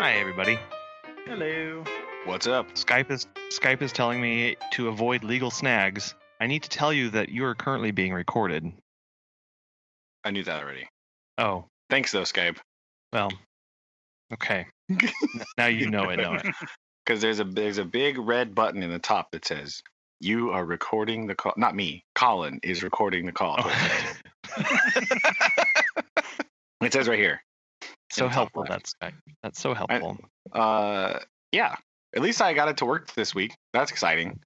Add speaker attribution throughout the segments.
Speaker 1: Hi, everybody.
Speaker 2: Hello.
Speaker 3: What's up?
Speaker 1: Skype is telling me to avoid legal snags. I need to tell you that you are currently being recorded.
Speaker 3: I knew that already.
Speaker 1: Oh,
Speaker 3: Thanks, though, Skype.
Speaker 1: well, okay. Now you know it, don't it?
Speaker 3: Because there's a big red button in the top that says, "You are recording the call." Not me. Collin is recording the call.
Speaker 1: Oh.
Speaker 3: It says right here.
Speaker 1: So helpful, that's Skype. That's so helpful.
Speaker 3: Yeah. At least I got it to work this week. That's exciting.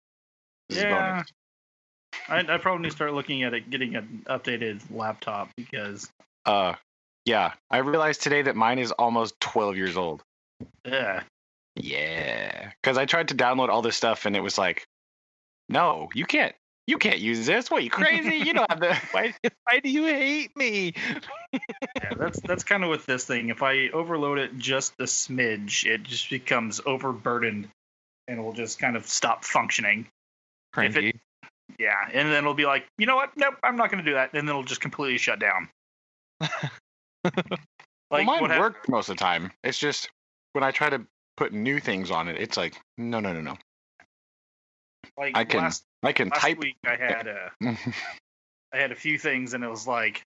Speaker 3: This is a
Speaker 2: Yeah.
Speaker 3: bonus.
Speaker 2: I probably need to start looking at it, getting an updated laptop because,
Speaker 3: Yeah. I realized today that mine is almost 12 years old.
Speaker 2: yeah.
Speaker 3: Yeah. Because I tried to download all this stuff and it was like, no, you can't use this. What, you crazy? You don't have the.
Speaker 1: Why do you hate me?
Speaker 2: Yeah, that's kind of with this thing. If I overload it just a smidge, it just becomes overburdened and will just kind of stop functioning.
Speaker 1: Cranky.
Speaker 2: Yeah, and then it'll be like, you know what? Nope, I'm not going to do that. And then it'll just completely shut down.
Speaker 3: Well, mine worked most of the time. It's just when I try to put new things on it, it's like, no.
Speaker 2: Like
Speaker 3: I can
Speaker 2: last
Speaker 3: type.
Speaker 2: week I had a few things and it was like,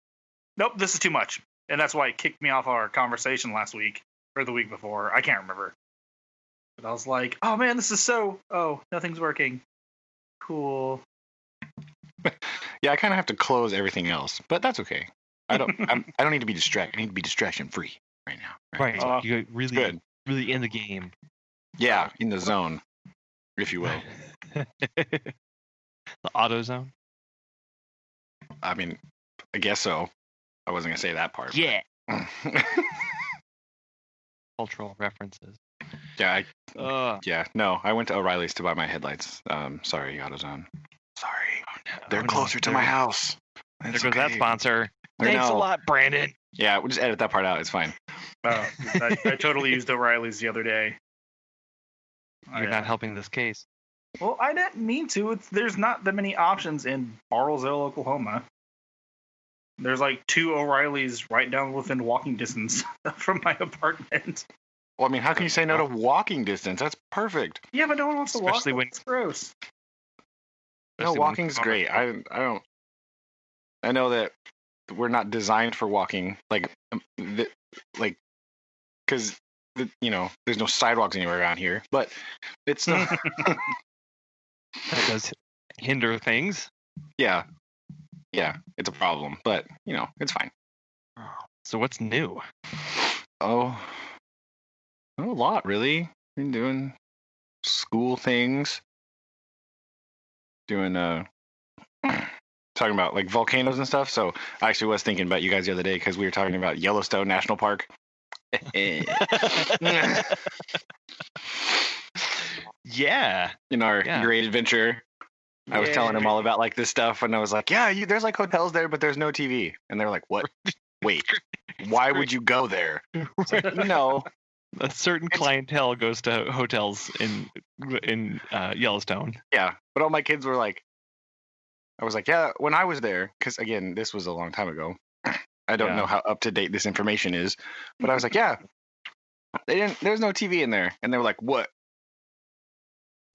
Speaker 2: nope, this is too much. And that's why it kicked me off our conversation last week or the week before. I can't remember. But I was like, oh man, this is nothing's working. Cool.
Speaker 3: Yeah, I kind of have to close everything else, but that's okay. I don't need to be distracted. I need to be distraction free right now.
Speaker 1: Right. You're
Speaker 3: Good.
Speaker 1: really in the game.
Speaker 3: Yeah, in the zone, if you will.
Speaker 1: The auto zone?
Speaker 3: I mean, I guess so. I wasn't gonna say that part.
Speaker 1: Yeah. Cultural references.
Speaker 3: Yeah. Yeah. No, I went to O'Reilly's to buy my headlights. Sorry, AutoZone. Sorry. They're closer to my house.
Speaker 1: There goes that sponsor.
Speaker 3: I
Speaker 1: Thanks a
Speaker 3: know.
Speaker 1: lot, Brandon.
Speaker 3: Yeah, we'll just edit that part out. It's fine.
Speaker 2: I totally used O'Reilly's the other day.
Speaker 1: You're not helping this case.
Speaker 2: Well, I didn't mean to. There's not that many options in Bartlesville, Oklahoma. There's like 2 O'Reilly's right down within walking distance from my apartment.
Speaker 3: Well, I mean, how can you say no to walking distance? That's perfect.
Speaker 2: Yeah, but no one wants to walk.
Speaker 1: Especially when
Speaker 2: It's gross.
Speaker 3: No, walking's great. I don't. I know that we're not designed for walking, because there's no sidewalks anywhere around here. But it's not.
Speaker 1: That does hinder things.
Speaker 3: Yeah, it's a problem, but it's fine.
Speaker 1: So what's new?
Speaker 3: Oh, not a lot really. Been doing school things, doing talking about like volcanoes and stuff. So I actually was thinking about you guys the other day because we were talking about Yellowstone National Park.
Speaker 1: Yeah.
Speaker 3: In our great adventure. I was telling them all about like this stuff, and I was like, "Yeah, there's like hotels there, but there's no TV." And they're like, "What? Wait, why would you go there?" It's like,
Speaker 1: a certain clientele goes to hotels in Yellowstone.
Speaker 3: Yeah, but all my kids were like, I was like, "Yeah, when I was there," because again, this was a long time ago. I don't know how up to date this information is, but I was like, "Yeah, there's no TV in there," and they were like, "What?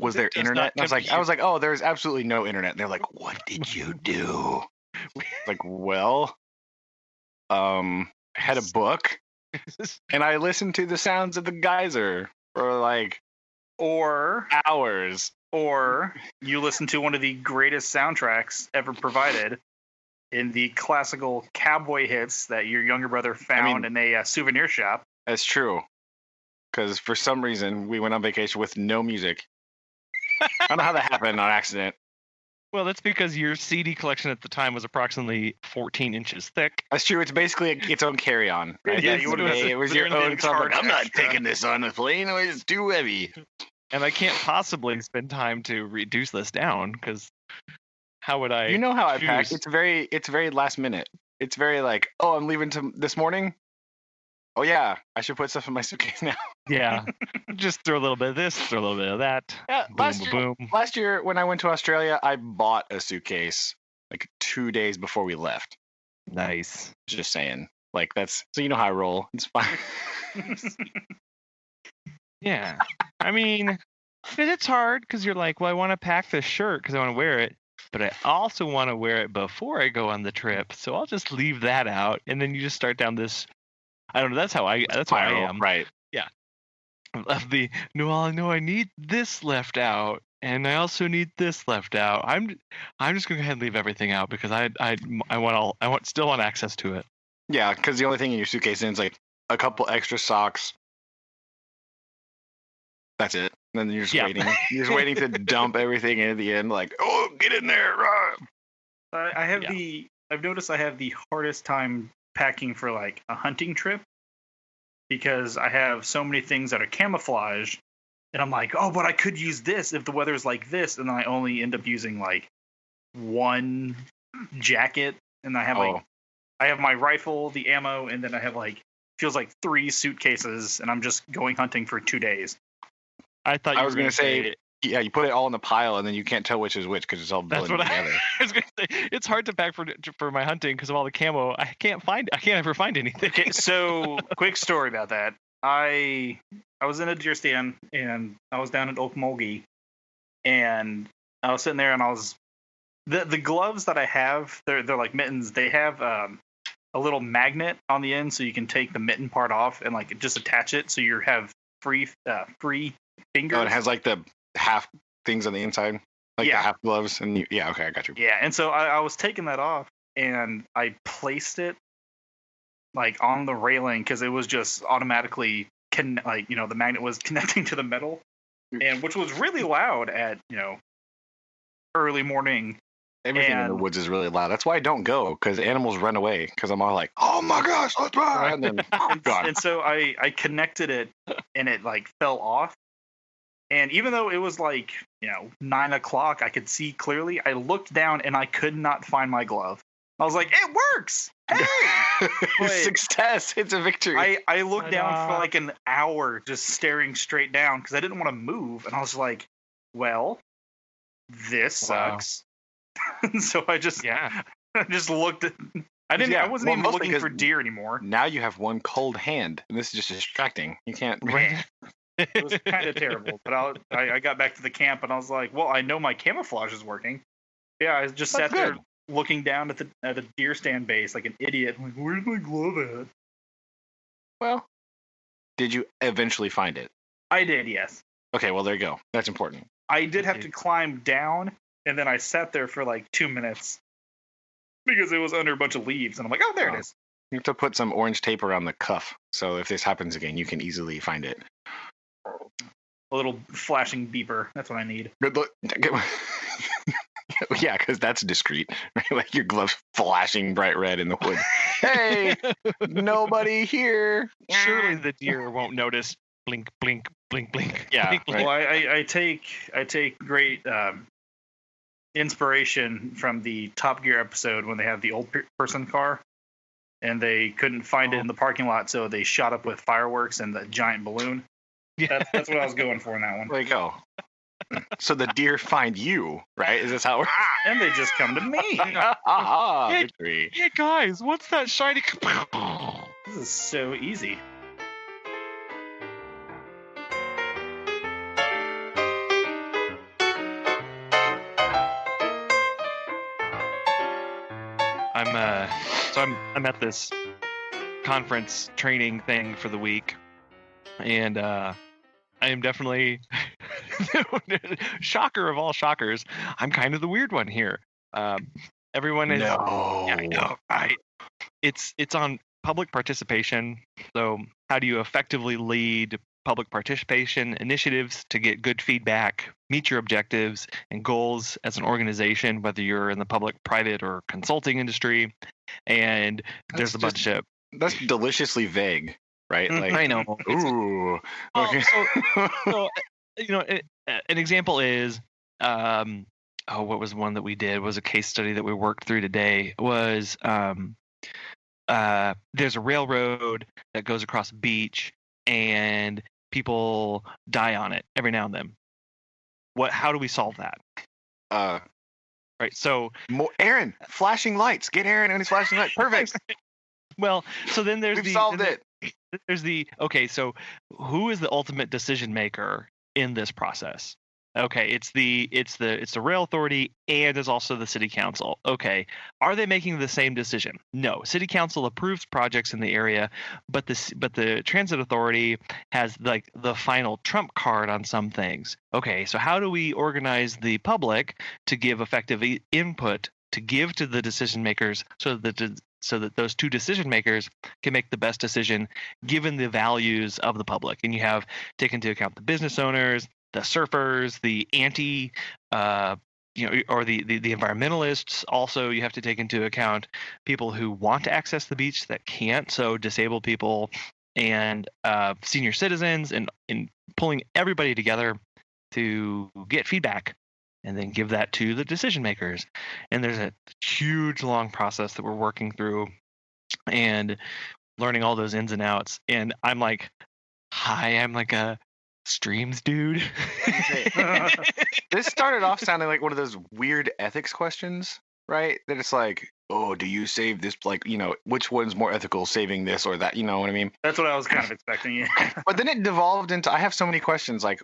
Speaker 3: Was there internet?" And I was like, "Oh, there's absolutely no internet." And they're like, "What did you do?" Like, well, I had a book, and I listened to the sounds of the geyser for like hours.
Speaker 2: Or you listen to one of the greatest soundtracks ever provided in the classical cowboy hits that your younger brother found in a souvenir shop.
Speaker 3: That's true. Because for some reason, we went on vacation with no music. I don't know how that happened on accident.
Speaker 1: Well, that's because your CD collection at the time was approxintally 14 inches thick.
Speaker 3: That's true. It's basically its own carry-on. Right?
Speaker 2: Yeah,
Speaker 3: it was your own. So I'm not taking this on the plane. It's too heavy.
Speaker 1: And I can't possibly spend time to reduce this down because how would I?
Speaker 3: You know how I
Speaker 1: choose?
Speaker 3: pack? It's very last minute. It's very like, oh, I'm leaving this morning. Oh yeah, I should put stuff in my suitcase now.
Speaker 1: Yeah, just throw a little bit of this, throw a little bit of that.
Speaker 3: Yeah,
Speaker 1: boom.
Speaker 3: Last year when I went to Australia, I bought a suitcase like 2 days before we left.
Speaker 1: Nice.
Speaker 3: Just saying, like that's so you know how I roll. It's fine.
Speaker 1: Yeah. I mean, it's hard because you're like, well, I want to pack this shirt because I want to wear it, but I also want to wear it before I go on the trip. So I'll just leave that out, and then you just start down this. I don't know. That's how I
Speaker 3: Spiral,
Speaker 1: am.
Speaker 3: right?
Speaker 1: Yeah. Of the no, I need this left out, and I also need this left out. I'm just gonna go ahead and leave everything out because I still want access to it.
Speaker 3: Yeah, because the only thing in your suitcase is like a couple extra socks. That's it. And then you're just waiting. You're just waiting to dump everything in at the end. Like, oh, get in there!
Speaker 2: I've noticed I have the hardest time packing for like a hunting trip because I have so many things that are camouflage, and I'm like, oh, but I could use this if the weather's like this, and then I only end up using like one jacket, and I have my rifle, the ammo, and then I have like feels like 3 suitcases, and I'm just going hunting for 2 days.
Speaker 1: I thought
Speaker 3: I was going to say, yeah, you put it all in the pile, and then you can't tell which is which because it's all blended together.
Speaker 1: I was going to say. It's hard to pack for my hunting because of all the camo. I can't ever find anything.
Speaker 2: Okay, so quick story about that. I was in a deer stand, and I was down at Okmulgee, and I was sitting there, and I was the gloves that I have. They're like mittens. They have a little magnet on the end, so you can take the mitten part off and like just attach it, so you have free fingers.
Speaker 3: Oh, it has like the half things on the inside, like the half gloves, and okay, I got you.
Speaker 2: Yeah, and so I was taking that off, and I placed it like on the railing because it was just automatically the magnet was connecting to the metal, and which was really loud at early morning.
Speaker 3: Everything in the woods is really loud. That's why I don't go, because animals run away. Because I'm all like, "Oh my gosh, let's run!" And then gone.
Speaker 2: And so I connected it, and it like fell off. And even though it was like 9 o'clock, I could see clearly. I looked down, and I could not find my glove. I was like, "It works! Hey,
Speaker 3: success! It's a victory!"
Speaker 2: I looked down for like an hour, just staring straight down because I didn't want to move, and I was like, "Well, this sucks." So I just looked at. I wasn't even looking for deer anymore.
Speaker 3: Now you have one cold hand, and this is just distracting. You can't.
Speaker 2: It was kind of terrible, but I got back to the camp, and I was like, "Well, I know my camouflage is working." Yeah, I just sat there looking down at the deer stand base like an idiot. I'm like, where's my glove at?
Speaker 3: Well, did you eventually find it?
Speaker 2: I did, yes.
Speaker 3: Okay, well there you go. That's important.
Speaker 2: I did have to climb down. And then I sat there for like 2 minutes because it was under a bunch of leaves. And I'm like, oh, there it is.
Speaker 3: You have to put some orange tape around the cuff. So if this happens again, you can easily find it.
Speaker 2: A little flashing beeper. That's what I need.
Speaker 3: Good look. Yeah, because that's discreet. Right? Like your gloves flashing bright red in the wood. Hey, nobody here.
Speaker 1: Surely the deer won't notice. Blink, blink, blink, blink.
Speaker 3: Yeah.
Speaker 1: Blink, blink.
Speaker 2: Well, I take great inspiration from the Top Gear episode when they have the old person car and they couldn't find it in the parking lot, so they shot up with fireworks and the giant balloon. Yeah. That's what I was going for in that one.
Speaker 3: There you go. So the deer find you, right? Is this how we're...
Speaker 2: And they just come to me.
Speaker 3: Victory.
Speaker 1: Hey guys, what's that shiny...
Speaker 2: This is so easy.
Speaker 1: I'm at this conference training thing for the week, and I am definitely shocker of all shockers. I'm kind of the weird one here. Everyone is.
Speaker 3: No.
Speaker 1: Yeah, I know. It's on public participation. So how do you effectively lead public participation initiatives to get good feedback, meet your objectives and goals as an organization, whether you're in the public, private, or consulting industry? And there's a bunch of...
Speaker 3: That's deliciously vague, right? Like,
Speaker 1: I know.
Speaker 3: Ooh.
Speaker 1: Okay. So an example is, what was one that we did? Was a case study that we worked through today. Was there's a railroad that goes across a beach, and people die on it every now and then. How do we solve that? Right. So
Speaker 3: Aaron, flashing lights. Get Aaron and his flashing lights. Perfect.
Speaker 1: Well, so then
Speaker 3: We've solved it.
Speaker 1: So who is the ultimate decision maker in this process? Okay, it's the rail authority and is also the city council. Okay, are they making the same decision? No, city council approves projects in the area, but the transit authority has like the final trump card on some things. Okay, so how do we organize the public to give effective input to give to the decision makers so that those two decision makers can make the best decision given the values of the public? And you have taken into account the business owners, the surfers, the or the environmentalists. Also, you have to take into account people who want to access the beach that can't. So disabled people and senior citizens, and pulling everybody together to get feedback and then give that to the decision makers. And there's a huge, long process that we're working through and learning all those ins and outs. And I'm like, hi, I'm like a streams dude.
Speaker 3: This started off sounding like one of those weird ethics questions, right? That it's like, oh, do you save this? Like, which one's more ethical, saving this or that? You know what I mean?
Speaker 2: That's what I was kind of expecting. Yeah.
Speaker 3: But then it devolved into, I have so many questions, like,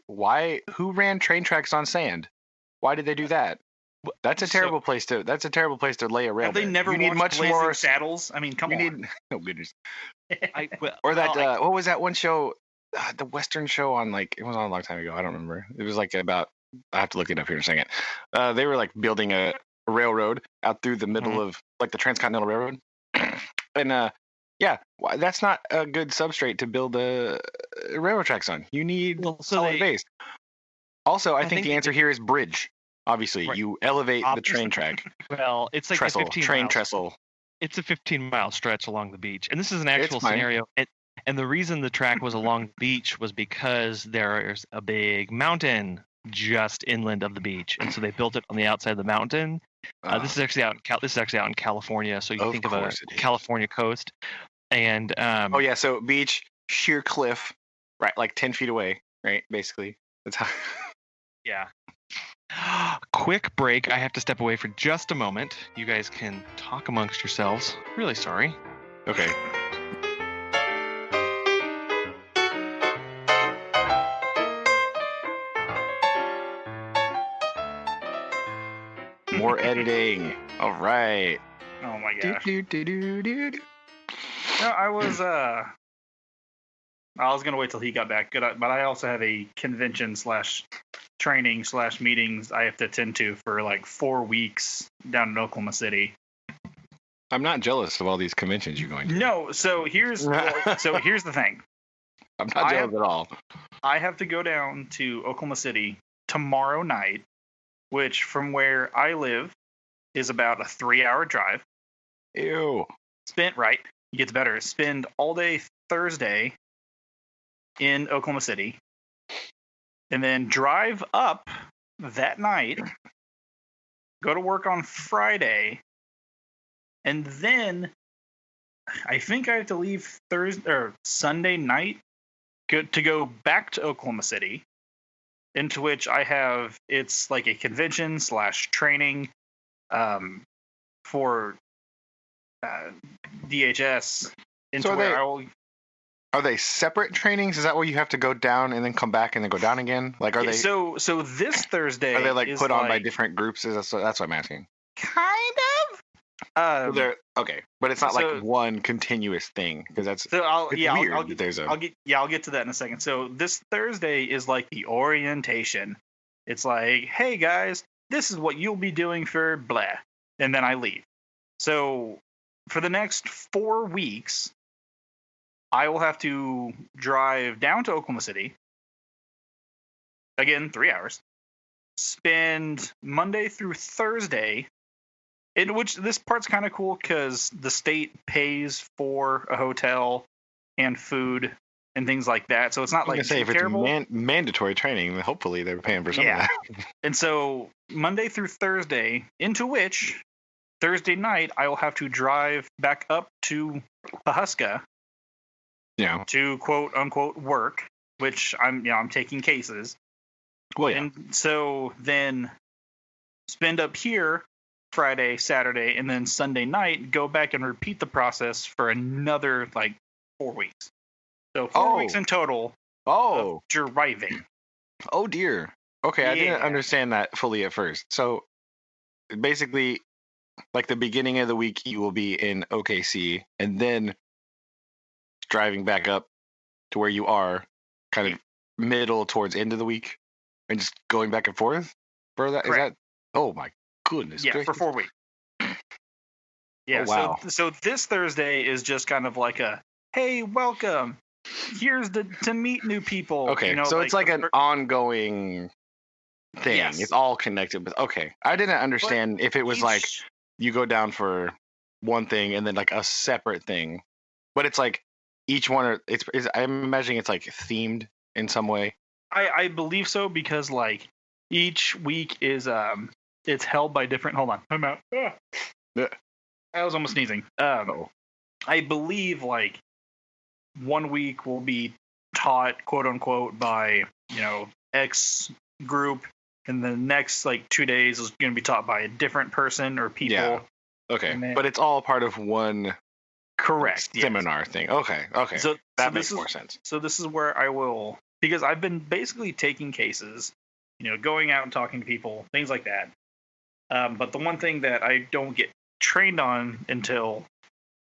Speaker 3: who ran train tracks on sand? Why did they do that? That's a terrible place to lay a rail.
Speaker 2: Have they never
Speaker 3: need much
Speaker 2: Blazing
Speaker 3: more
Speaker 2: Saddles? I mean, come on.
Speaker 3: Oh goodness.
Speaker 1: What
Speaker 3: was that one show? The Western show on, like, it was on a long time ago. I don't remember. It was like about, I have to look it up here in a second. They were like building a railroad out through the middle of like the Transcontinental Railroad. And that's not a good substrate to build railroad tracks on. You need solid base. Also, I think the answer here is bridge. Obviously, right. You elevate the train track.
Speaker 1: Well, it's like
Speaker 3: trestle,
Speaker 1: a 15
Speaker 3: train
Speaker 1: mile
Speaker 3: trestle.
Speaker 1: It's a 15-mile stretch along the beach, and this is an actual scenario. And the reason the track was along the beach was because there's a big mountain just inland of the beach, and so they built it on the outside of the mountain. This is actually out in California, so you think of a California coast. And
Speaker 3: so beach, sheer cliff, right, like 10 feet away, right? Basically, that's how.
Speaker 1: Yeah. Quick break. I have to step away for just a moment. You guys can talk amongst yourselves. Really sorry.
Speaker 3: Okay. More editing. All right.
Speaker 2: Oh my gosh. No, I was gonna wait till he got back. But I also have a convention / training / meetings I have to attend to for like 4 weeks down in Oklahoma City.
Speaker 3: I'm not jealous of all these conventions you're going to.
Speaker 2: No, so here's the thing.
Speaker 3: I'm not jealous at all.
Speaker 2: I have to go down to Oklahoma City tomorrow night, which from where I live is about a 3-hour drive.
Speaker 3: Ew.
Speaker 2: It gets better. Spend all day Thursday in Oklahoma City, and then drive up that night, go to work on Friday, and then I think I have to leave Thursday or Sunday night to go back to Oklahoma City, into which it's like a convention / training for DHS.
Speaker 3: Are they separate trainings? Is that where you have to go down and then come back and then go down again? Like, are they?
Speaker 2: So this Thursday
Speaker 3: are they like put on by different groups? That's what I'm asking.
Speaker 2: Kind of.
Speaker 3: Okay, but it's not like one continuous thing because that's weird.
Speaker 2: I'll get to that in a second. So this Thursday is like the orientation. It's like, hey guys, this is what you'll be doing for blah, and then I leave. So for the next 4 weeks, I will have to drive down to Oklahoma City. Again, 3 hours. Spend Monday through Thursday, in which this part's kind of cool because the state pays for a hotel and food and things like that. So it's not like terrible.
Speaker 3: If it's mandatory training, hopefully they're paying for some of that.
Speaker 2: And so Monday through Thursday, into which Thursday night I will have to drive back up to Pahuska.
Speaker 3: Yeah.
Speaker 2: To quote unquote work, which I'm taking cases.
Speaker 3: Well, yeah.
Speaker 2: And so then spend up here Friday, Saturday, and then Sunday night, go back and repeat the process for another like 4 weeks. So 4 weeks in total
Speaker 3: Oh.
Speaker 2: of driving.
Speaker 3: Oh dear. Okay, I didn't
Speaker 2: Yeah.
Speaker 3: understand that fully at first. So basically, like the beginning of the week, you will be in OKC, and then driving back up to where you are, kind of middle towards end of the week, and just going back and forth for that.
Speaker 2: Correct.
Speaker 3: Is that? Oh my goodness.
Speaker 2: Yeah,
Speaker 3: gracious.
Speaker 2: for 4 weeks. Yeah.
Speaker 3: Oh, wow.
Speaker 2: So this Thursday is just kind of like a, hey, welcome. Here's to meet new people.
Speaker 3: Okay,
Speaker 2: You know,
Speaker 3: so it's like an ongoing thing.
Speaker 2: Yes.
Speaker 3: It's all connected. But okay, I didn't understand if it was like you go down for one thing and then like a separate thing, but it's like each one. I'm imagining it's like themed in some way.
Speaker 2: I believe so, because like each week is it's held by different. Hold on, I'm out. I was almost sneezing. I believe like 1 week will be taught, quote unquote, by X group, and the next like 2 days is going to be taught by a different person or people.
Speaker 3: Yeah. Okay,
Speaker 2: then,
Speaker 3: but it's all part of one
Speaker 2: correct
Speaker 3: seminar thing. Okay.
Speaker 2: So
Speaker 3: that makes more sense.
Speaker 2: So this is where I will, because I've been basically taking cases, going out and talking to people, things like that. But the one thing that I don't get trained on until,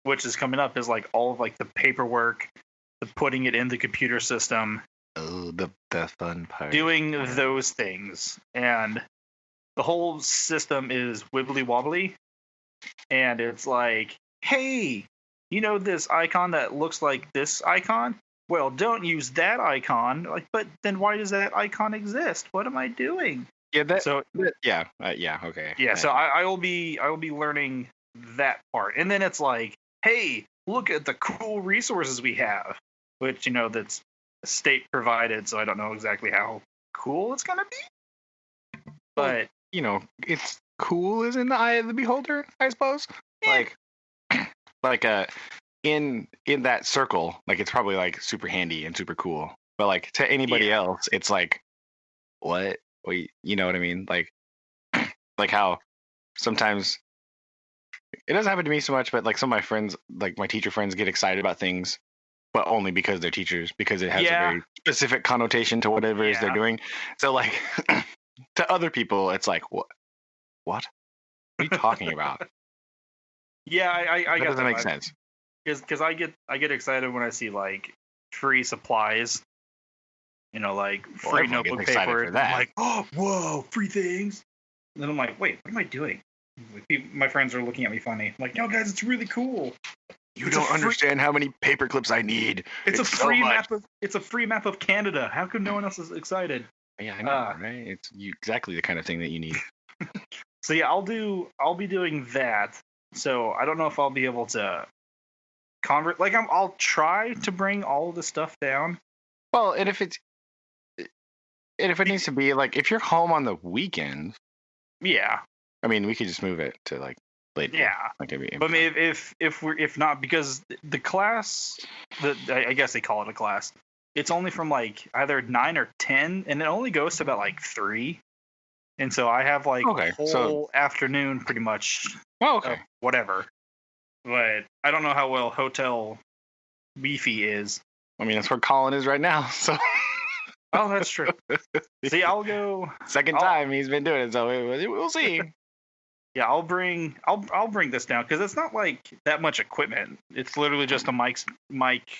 Speaker 2: which is coming up, is like all of like the paperwork, the putting it in the computer system.
Speaker 3: Oh, the fun part.
Speaker 2: Doing those things. And the whole system is wibbly wobbly. And it's like, hey, this icon that looks like this icon? Well, don't use that icon. Like, but then why does that icon exist? What am I doing?
Speaker 3: Yeah. Okay.
Speaker 2: So
Speaker 3: Yeah.
Speaker 2: So I will be learning that part, and then it's like, hey, look at the cool resources we have, which that's state provided, so I don't know exactly how cool it's gonna be. But
Speaker 3: it's cool is in the eye of the beholder, I suppose.
Speaker 2: Yeah.
Speaker 3: Like in that circle, like it's probably like super handy and super cool. But like to anybody else, it's like, what? Wait, you know what I mean? Like how sometimes it doesn't happen to me so much, but like some of my friends, like my teacher friends, get excited about things, but only because they're teachers, because it has a very specific connotation to whatever it is they're doing. So like to other people, it's like, what? What are you talking about?
Speaker 2: Yeah, I
Speaker 3: that
Speaker 2: got
Speaker 3: doesn't
Speaker 2: that
Speaker 3: make
Speaker 2: vibe.
Speaker 3: sense.
Speaker 2: Because I get excited when I see like free supplies, like free
Speaker 3: everyone
Speaker 2: notebook
Speaker 3: gets excited
Speaker 2: paper.
Speaker 3: for that.
Speaker 2: I'm like, oh, whoa, free things. And then I'm like, wait, what am I doing? My friends are looking at me funny. I'm like, no, guys, it's really cool.
Speaker 3: You don't understand how many paper clips I need.
Speaker 2: It's a
Speaker 3: so
Speaker 2: free
Speaker 3: much.
Speaker 2: map of. It's a free map of Canada. How come no one else is excited?
Speaker 3: Yeah, I know, right? It's exactly the kind of thing that you need.
Speaker 2: So yeah, I'll be doing that. So I don't know if I'll be able to convert. Like I'll try to bring all of the stuff down.
Speaker 3: Well, and if it needs to be like, if you're home on the weekend,
Speaker 2: yeah.
Speaker 3: I mean, we could just move it to like later.
Speaker 2: Yeah.
Speaker 3: Like
Speaker 2: but if not, because the class, I guess they call it a class. It's only from like either 9 or 10, and it only goes to about like 3. And so I have like a whole afternoon pretty much.
Speaker 3: Oh, okay.
Speaker 2: Whatever. But I don't know how well Hotel Beefy is.
Speaker 3: I mean, that's where Collin is right now. So.
Speaker 2: Oh, that's true. See, I'll go.
Speaker 3: Second time he's been doing it, so we'll see.
Speaker 2: Yeah, I'll bring this down, because it's not like that much equipment. It's literally just a mic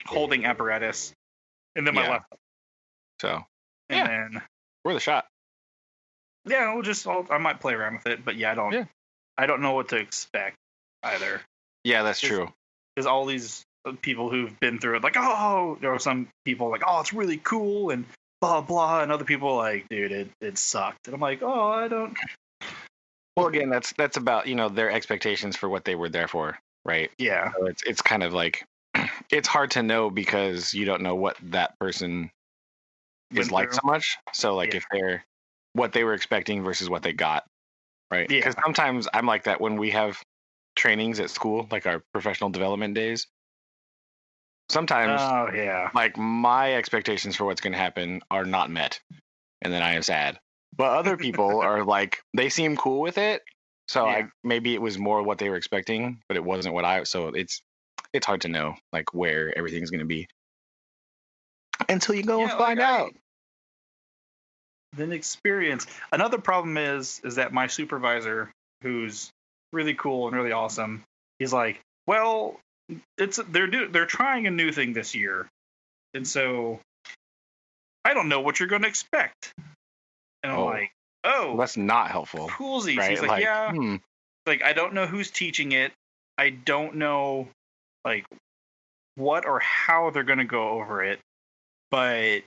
Speaker 2: holding apparatus, and then my laptop.
Speaker 3: So.
Speaker 2: And then
Speaker 3: we're the shot.
Speaker 2: Yeah, I might play around with it, but I don't know what to expect either.
Speaker 3: Yeah, that's true.
Speaker 2: Because all these people who've been through it, like, oh, there are some people like, oh, it's really cool and blah blah, and other people like, dude, it sucked. And I'm like, oh, I don't.
Speaker 3: Well, again, that's about their expectations for what they were there for, right?
Speaker 2: Yeah.
Speaker 3: So it's kind of like it's hard to know because you don't know what that person is like so much. So like if they're what they were expecting versus what they got, right? Because sometimes I'm like that when we have trainings at school, like our professional development days. Sometimes, like my expectations for what's going to happen are not met, and then I am sad. But other people are like, they seem cool with it, so maybe it was more what they were expecting, but it wasn't what I. So it's hard to know like where everything's going to be. until you go and find out.
Speaker 2: Then experience. Another problem is that my supervisor, who's really cool and really awesome, he's like, well, they're trying a new thing this year, and so I don't know what you're going to expect. And I'm like, oh,
Speaker 3: that's not helpful.
Speaker 2: Coolsies.
Speaker 3: Right?
Speaker 2: He's like, yeah. Like, I don't know who's teaching it. I don't know, like, what or how they're going to go over it. But,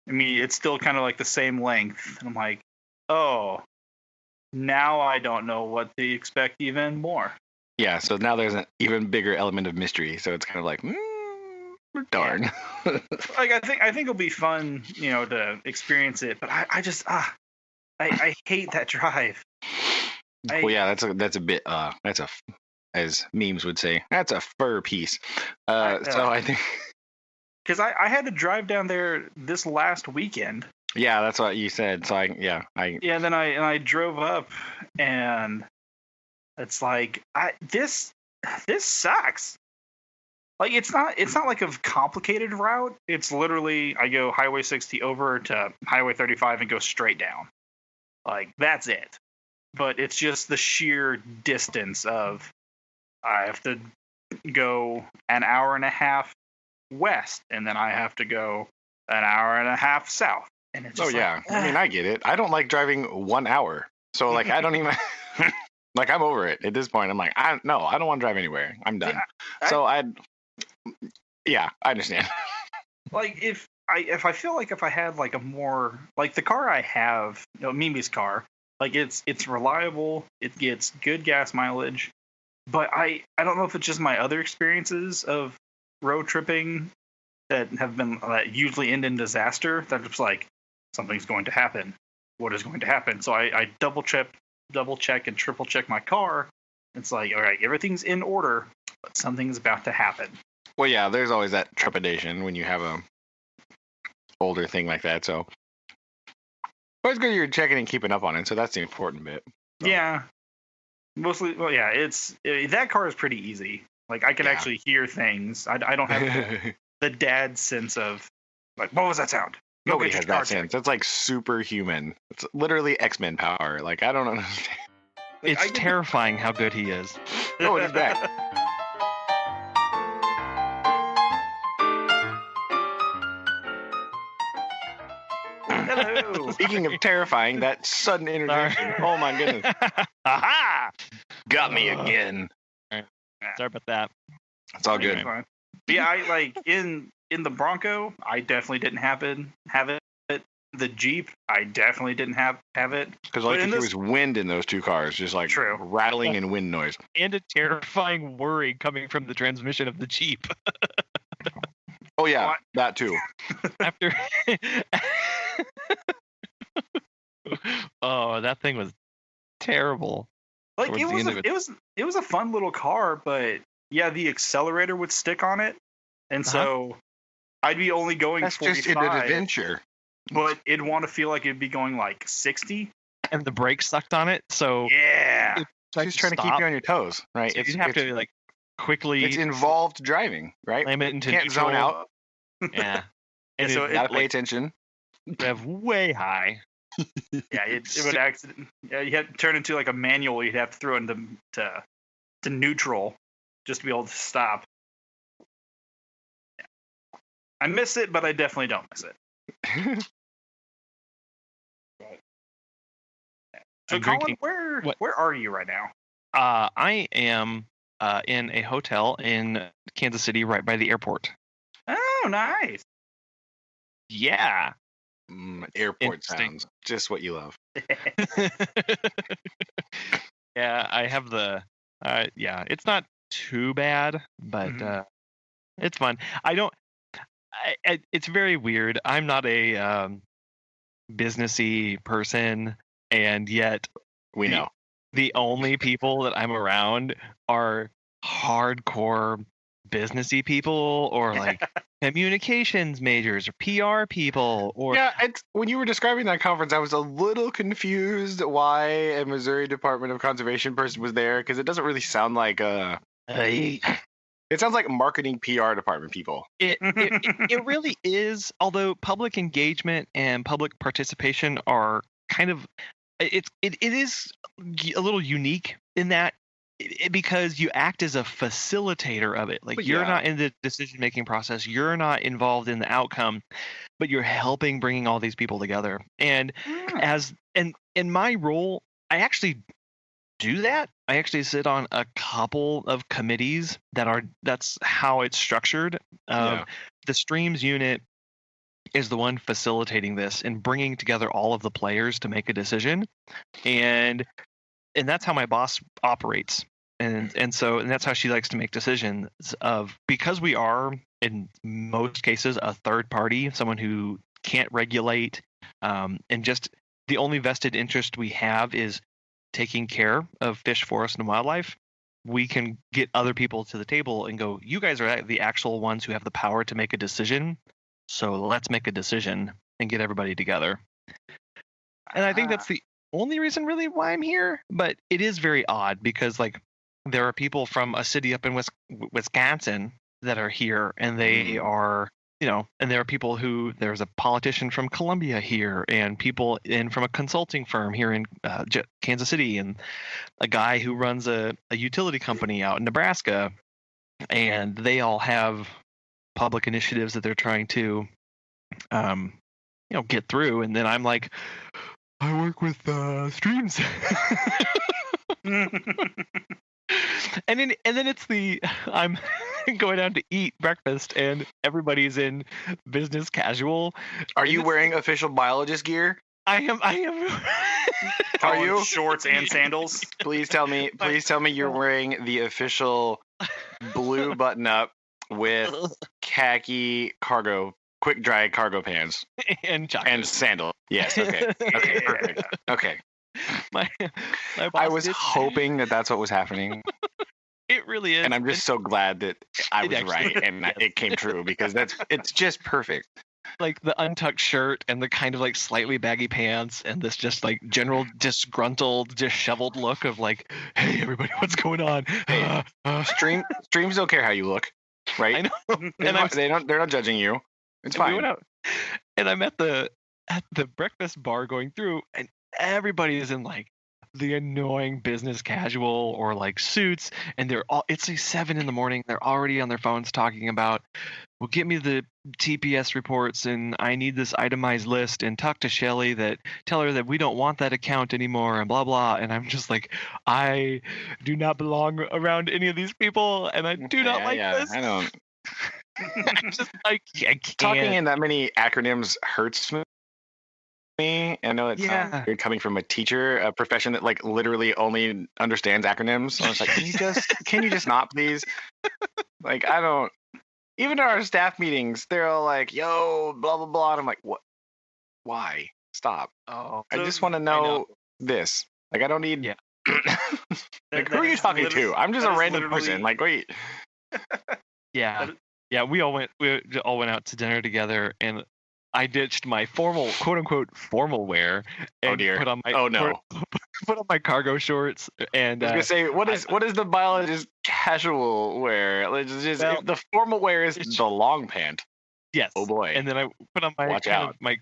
Speaker 2: I mean, it's still kind of like the same length. And I'm like, oh, now I don't know what to expect even more.
Speaker 3: Yeah, so now there's an even bigger element of mystery. So it's kind of like, darn.
Speaker 2: Yeah. Like, I think it'll be fun, to experience it. But I just, I hate that drive.
Speaker 3: Well, yeah, that's a bit, as memes would say, that's a fur piece. So I think...
Speaker 2: Because I had to drive down there this last weekend.
Speaker 3: Yeah, that's what you said. So
Speaker 2: Yeah, and then I drove up, and it's like, this sucks. Like, it's not like a complicated route. It's literally, I go Highway 60 over to Highway 35 and go straight down. Like, that's it. But it's just the sheer distance of, I have to go an hour and a half west, and then I have to go an hour and a half south. And it's just
Speaker 3: I mean, I get it. I don't like driving 1 hour. So, like, I don't even... like, I'm over it. At this point, I'm like, I don't want to drive anywhere. I'm done. Yeah, I understand.
Speaker 2: Like, if I feel like if I had, like, a more... Like, the car I have, Mimi's car, like, it's reliable. It gets good gas mileage. But I don't know if it's just my other experiences of road tripping that have been usually end in disaster. That it's like, something's going to happen. What is going to happen? So I double check and triple check my car. It's like, all right, everything's in order, but something's about to happen.
Speaker 3: Well, yeah, there's always that trepidation when you have a older thing like that. So it's good you're checking and keeping up on it. So that's the important bit. So.
Speaker 2: Yeah. Mostly, well, yeah, that car is pretty easy. Like, I can actually hear things. I don't have the dad sense of, like, what was that sound?
Speaker 3: Nobody has that sense. That's like superhuman. It's literally X-Men power. Like, I don't understand.
Speaker 1: Like, it's terrifying how good he is.
Speaker 3: Oh, he's back.
Speaker 2: Hello.
Speaker 3: Speaking of terrifying, that sudden introduction. Oh my goodness.
Speaker 1: Aha!
Speaker 3: Got me again.
Speaker 1: Sorry about that.
Speaker 3: It's all good.
Speaker 2: But yeah, I like in the Bronco, I definitely didn't have it. The Jeep, I definitely didn't have it.
Speaker 3: Because all you there was wind in those two cars, just like rattling and wind noise.
Speaker 1: And a terrifying worry coming from the transmission of the Jeep.
Speaker 3: Oh yeah, that too.
Speaker 1: After oh, that thing was terrible.
Speaker 2: Like, it was a fun little car, but yeah, the accelerator would stick on it, and so I'd be only going 45.
Speaker 3: That's just an adventure.
Speaker 2: But it'd want to feel like it'd be going like 60.
Speaker 1: And the brakes sucked on it, so
Speaker 2: yeah,
Speaker 3: it's trying to keep you on your toes, right?
Speaker 1: So you'd have to like quickly.
Speaker 3: It's involved driving, right?
Speaker 1: Slam it into
Speaker 3: can't
Speaker 1: neutral.
Speaker 3: Zone out.
Speaker 1: Yeah,
Speaker 2: and so
Speaker 3: gotta pay attention.
Speaker 1: Have way high.
Speaker 2: Yeah, it would accident. Yeah, you had to turn into like a manual. You'd have to throw into to neutral just to be able to stop. Yeah. I miss it, but I definitely don't miss it. So, Collin, where are you right now?
Speaker 1: I am in a hotel in Kansas City, right by the airport.
Speaker 2: Oh, nice.
Speaker 1: Yeah.
Speaker 3: Airport sounds just what you love.
Speaker 1: Yeah, I have the. Yeah, it's not too bad, but it's fun. It's very weird. I'm not a businessy person, and yet
Speaker 3: we know
Speaker 1: the only people that I'm around are hardcore businessy people, or like communications majors, or PR people, or
Speaker 3: when you were describing that conference, I was a little confused why a Missouri Department of Conservation person was there, because it doesn't really sound like It sounds like marketing PR department people.
Speaker 1: It really is. Although public engagement and public participation are kind of it is a little unique in that because you act as a facilitator of it. Like
Speaker 3: But
Speaker 1: you're
Speaker 3: yeah.
Speaker 1: not in the decision making process. You're not involved in the outcome, but you're helping bringing all these people together. And in my role, I actually do that. I actually sit on a couple of committees that's how it's structured.
Speaker 3: Yeah.
Speaker 1: The streams unit is the one facilitating this and bringing together all of the players to make a decision, and that's how my boss operates, and that's how she likes to make decisions of, because we are in most cases a third party, someone who can't regulate, and just the only vested interest we have is taking care of fish, forest, and wildlife. We can get other people to the table and go, you guys are the actual ones who have the power to make a decision. So let's make a decision and get everybody together. And I think that's the only reason really why I'm here. But it is very odd because like there are people from a city up in Wisconsin that are here, and they are, and there are people there's a politician from Columbia here, and people from a consulting firm here in Kansas City, and a guy who runs a utility company out in Nebraska, and they all have public initiatives that they're trying to get through. And then I'm like, I work with streams. and then it's I'm going down to eat breakfast and everybody's in business casual.
Speaker 3: Are you wearing official biologist gear?
Speaker 1: I am.
Speaker 3: Are you?
Speaker 2: Shorts and sandals?
Speaker 3: Please tell me you're wearing the official blue button up with khaki quick dry cargo pants
Speaker 1: and
Speaker 3: sandals. Yes. Okay. Okay. Perfect. Okay.
Speaker 1: My boss
Speaker 3: I was hoping that that's what was happening.
Speaker 1: It really is.
Speaker 3: And I'm just so glad that I was right and
Speaker 1: yes.
Speaker 3: it came true, because it's just perfect.
Speaker 1: Like the untucked shirt and the kind of like slightly baggy pants and this just like general disgruntled, disheveled look of like, hey everybody, what's going on?
Speaker 3: Hey, streams don't care how you look, right?
Speaker 1: I know.
Speaker 3: They're not judging you. It's fine.
Speaker 1: We went out, and I'm at the breakfast bar going through, and everybody is in like the annoying business casual or like suits, and it's like 7 a.m. They're already on their phones talking about, well, get me the TPS reports, and I need this itemized list, and talk to Shelly, tell her that we don't want that account anymore, and blah blah. And I'm just like, I do not belong around any of these people, and I do not like this.
Speaker 3: I don't.
Speaker 1: I can't.
Speaker 3: Talking in that many acronyms hurts me. I know it's weird coming from a teacher, a profession that like literally only understands acronyms. So I was like, can you just not, please? Like, I don't. Even in our staff meetings, they're all like, "Yo, blah blah blah," and I'm like, "What? Why? Stop!
Speaker 1: Oh,
Speaker 3: I just want to know this. Like, I don't need."
Speaker 1: Yeah.
Speaker 3: Like, who are you talking to? I'm just a random person. Like, wait.
Speaker 1: Yeah. Yeah, we all went out to dinner together, and I ditched my formal, quote unquote, formal wear, and put on my put on my cargo shorts. And
Speaker 3: I was gonna say, what is the biologist casual wear? The formal wear is the long pant.
Speaker 1: Yes.
Speaker 3: Oh boy.
Speaker 1: And then I put on my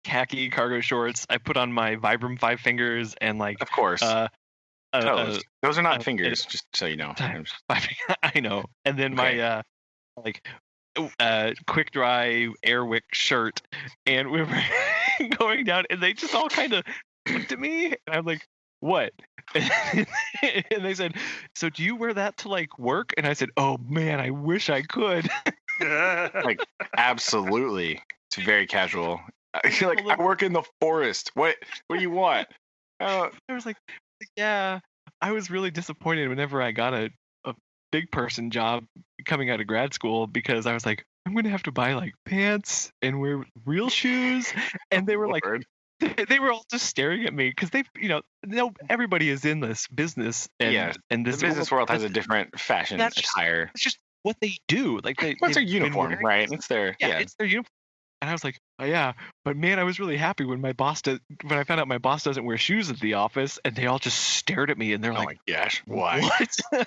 Speaker 1: khaki cargo shorts. I put on my Vibram 5 fingers, and like,
Speaker 3: of course, toes. Those are not fingers, just so you know.
Speaker 1: I know. And then my quick dry Airwick shirt, and we were going down, and they just all kind of looked at me, and I'm like, what? And they said, so do you wear that to like work? And I said, oh man, I wish I could.
Speaker 3: Like, absolutely. It's very casual. Like, I work in the forest. What do you want?
Speaker 1: I was like, yeah, I was really disappointed whenever I got a big person job coming out of grad school, because I was like, I'm gonna have to buy like pants and wear real shoes, and they were like, they were all just staring at me because everybody is in this business, and this
Speaker 3: the business world has a different fashion attire.
Speaker 1: It's just what they do. Like
Speaker 3: it's their uniform, right? It's their
Speaker 1: it's their uniform. And I was like, oh, yeah, but man, I was really happy when when I found out my boss doesn't wear shoes at the office, and they all just stared at me and they're
Speaker 3: Oh
Speaker 1: like,
Speaker 3: my gosh, why?
Speaker 1: what?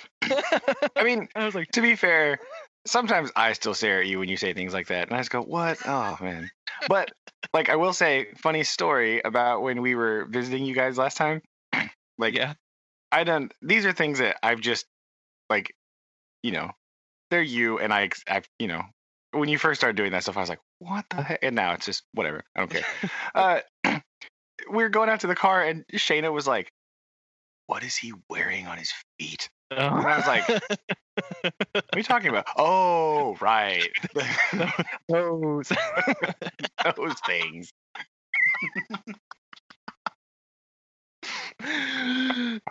Speaker 3: I mean,
Speaker 1: I was like,
Speaker 3: to be fair, sometimes I still stare at you when you say things like that, and I just go, "What? Oh man!" But like, I will say, funny story about when we were visiting you guys last time. Like,
Speaker 1: yeah,
Speaker 3: These are things that I've just like, they're you, and when you first started doing that stuff, I was like, "What the heck?" And now it's just whatever. I don't care. We were going out to the car, and Shayna was like, "What is he wearing on his feet?" And I was like, "What are you talking about?" Oh, right.
Speaker 1: those.
Speaker 3: Those things.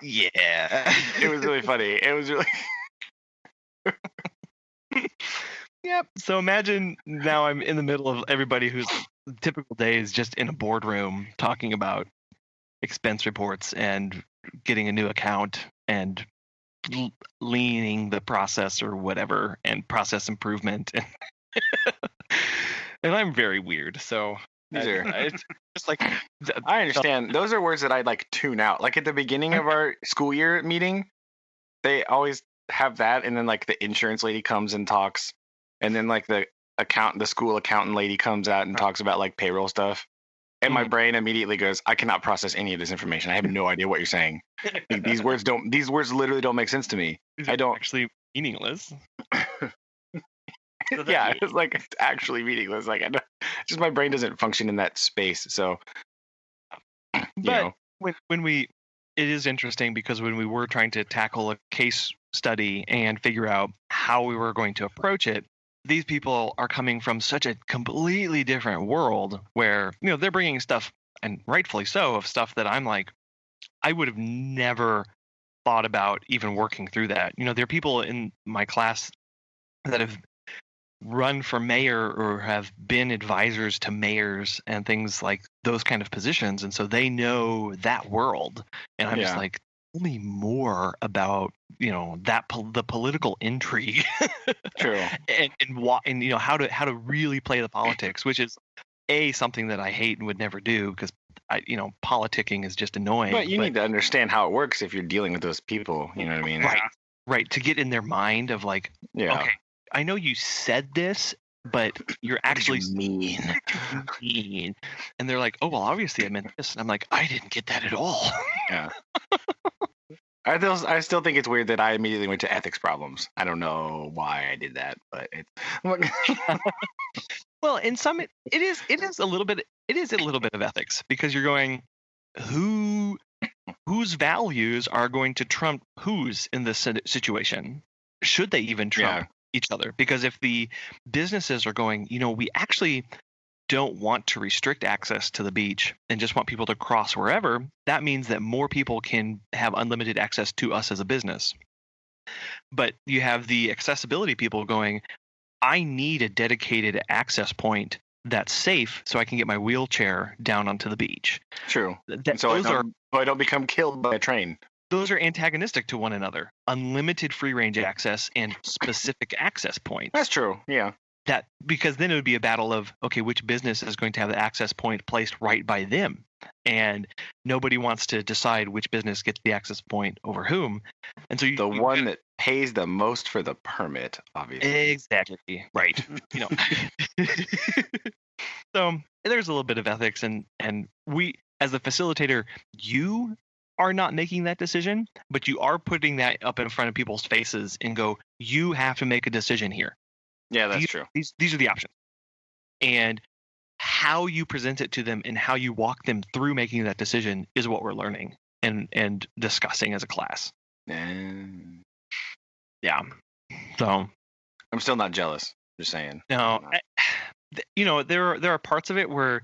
Speaker 1: Yeah.
Speaker 3: It was really funny. It was really.
Speaker 1: Yep. So imagine now I'm in the middle of everybody whose typical day is just in a boardroom talking about expense reports and getting a new account and leaning the process or whatever and process improvement. And I'm very weird. So it's just like
Speaker 3: I understand. Those are words that I'd like tune out. Like at the beginning of our school year meeting, they always have that, and then like the insurance lady comes and talks, and then like the school accountant lady comes out and talks about like payroll stuff. And my brain immediately goes, I cannot process any of this information. I have no idea what you're saying. Like, these words literally don't make sense to me.
Speaker 1: These
Speaker 3: I don't
Speaker 1: actually meaningless.
Speaker 3: Yeah, it's like it's actually meaningless. Like I don't, just my brain doesn't function in that space. So,
Speaker 1: but it is interesting because when we were trying to tackle a case study and figure out how we were going to approach it, these people are coming from such a completely different world where, they're bringing stuff, and rightfully so, of stuff that I'm like, I would have never thought about even working through that. There are people in my class that have run for mayor or have been advisors to mayors and things like those kind of positions, and so they know that world, and I'm just like, tell me more about the political intrigue.
Speaker 3: True.
Speaker 1: and how to really play the politics, which is something that I hate and would never do, because politicking is just annoying.
Speaker 3: But you need to understand how it works if you're dealing with those people. You know what I mean?
Speaker 1: Right. To get in their mind of like, okay, I know you said this, but you're actually mean. And they're like, oh, well, obviously I meant this. And I'm like, I didn't get that at all.
Speaker 3: Yeah. I still think it's weird that I immediately went to ethics problems. I don't know why I did that, but
Speaker 1: well, in some it is a little bit of ethics, because you're going, whose values are going to trump whose in this situation? Should they even trump each other? Because if the businesses are going, we actually don't want to restrict access to the beach and just want people to cross wherever, that means that more people can have unlimited access to us as a business. But you have the accessibility people going, I need a dedicated access point that's safe so I can get my wheelchair down onto the beach.
Speaker 3: True. So I don't become killed by a train.
Speaker 1: Those are antagonistic to one another. Unlimited free range access and specific access points.
Speaker 3: That's true. Yeah.
Speaker 1: Because then it would be a battle of, okay, which business is going to have the access point placed right by them? And nobody wants to decide which business gets the access point over whom. And so
Speaker 3: the one that pays the most for the permit, obviously.
Speaker 1: Exactly. Right. So there's a little bit of ethics, and we, as the facilitator, you are not making that decision, but you are putting that up in front of people's faces and go, you have to make a decision here.
Speaker 3: Yeah, that's true.
Speaker 1: These are the options. And how you present it to them and how you walk them through making that decision is what we're learning and discussing as a class. Yeah. So
Speaker 3: I'm still not jealous. Just saying.
Speaker 1: No, there are parts of it where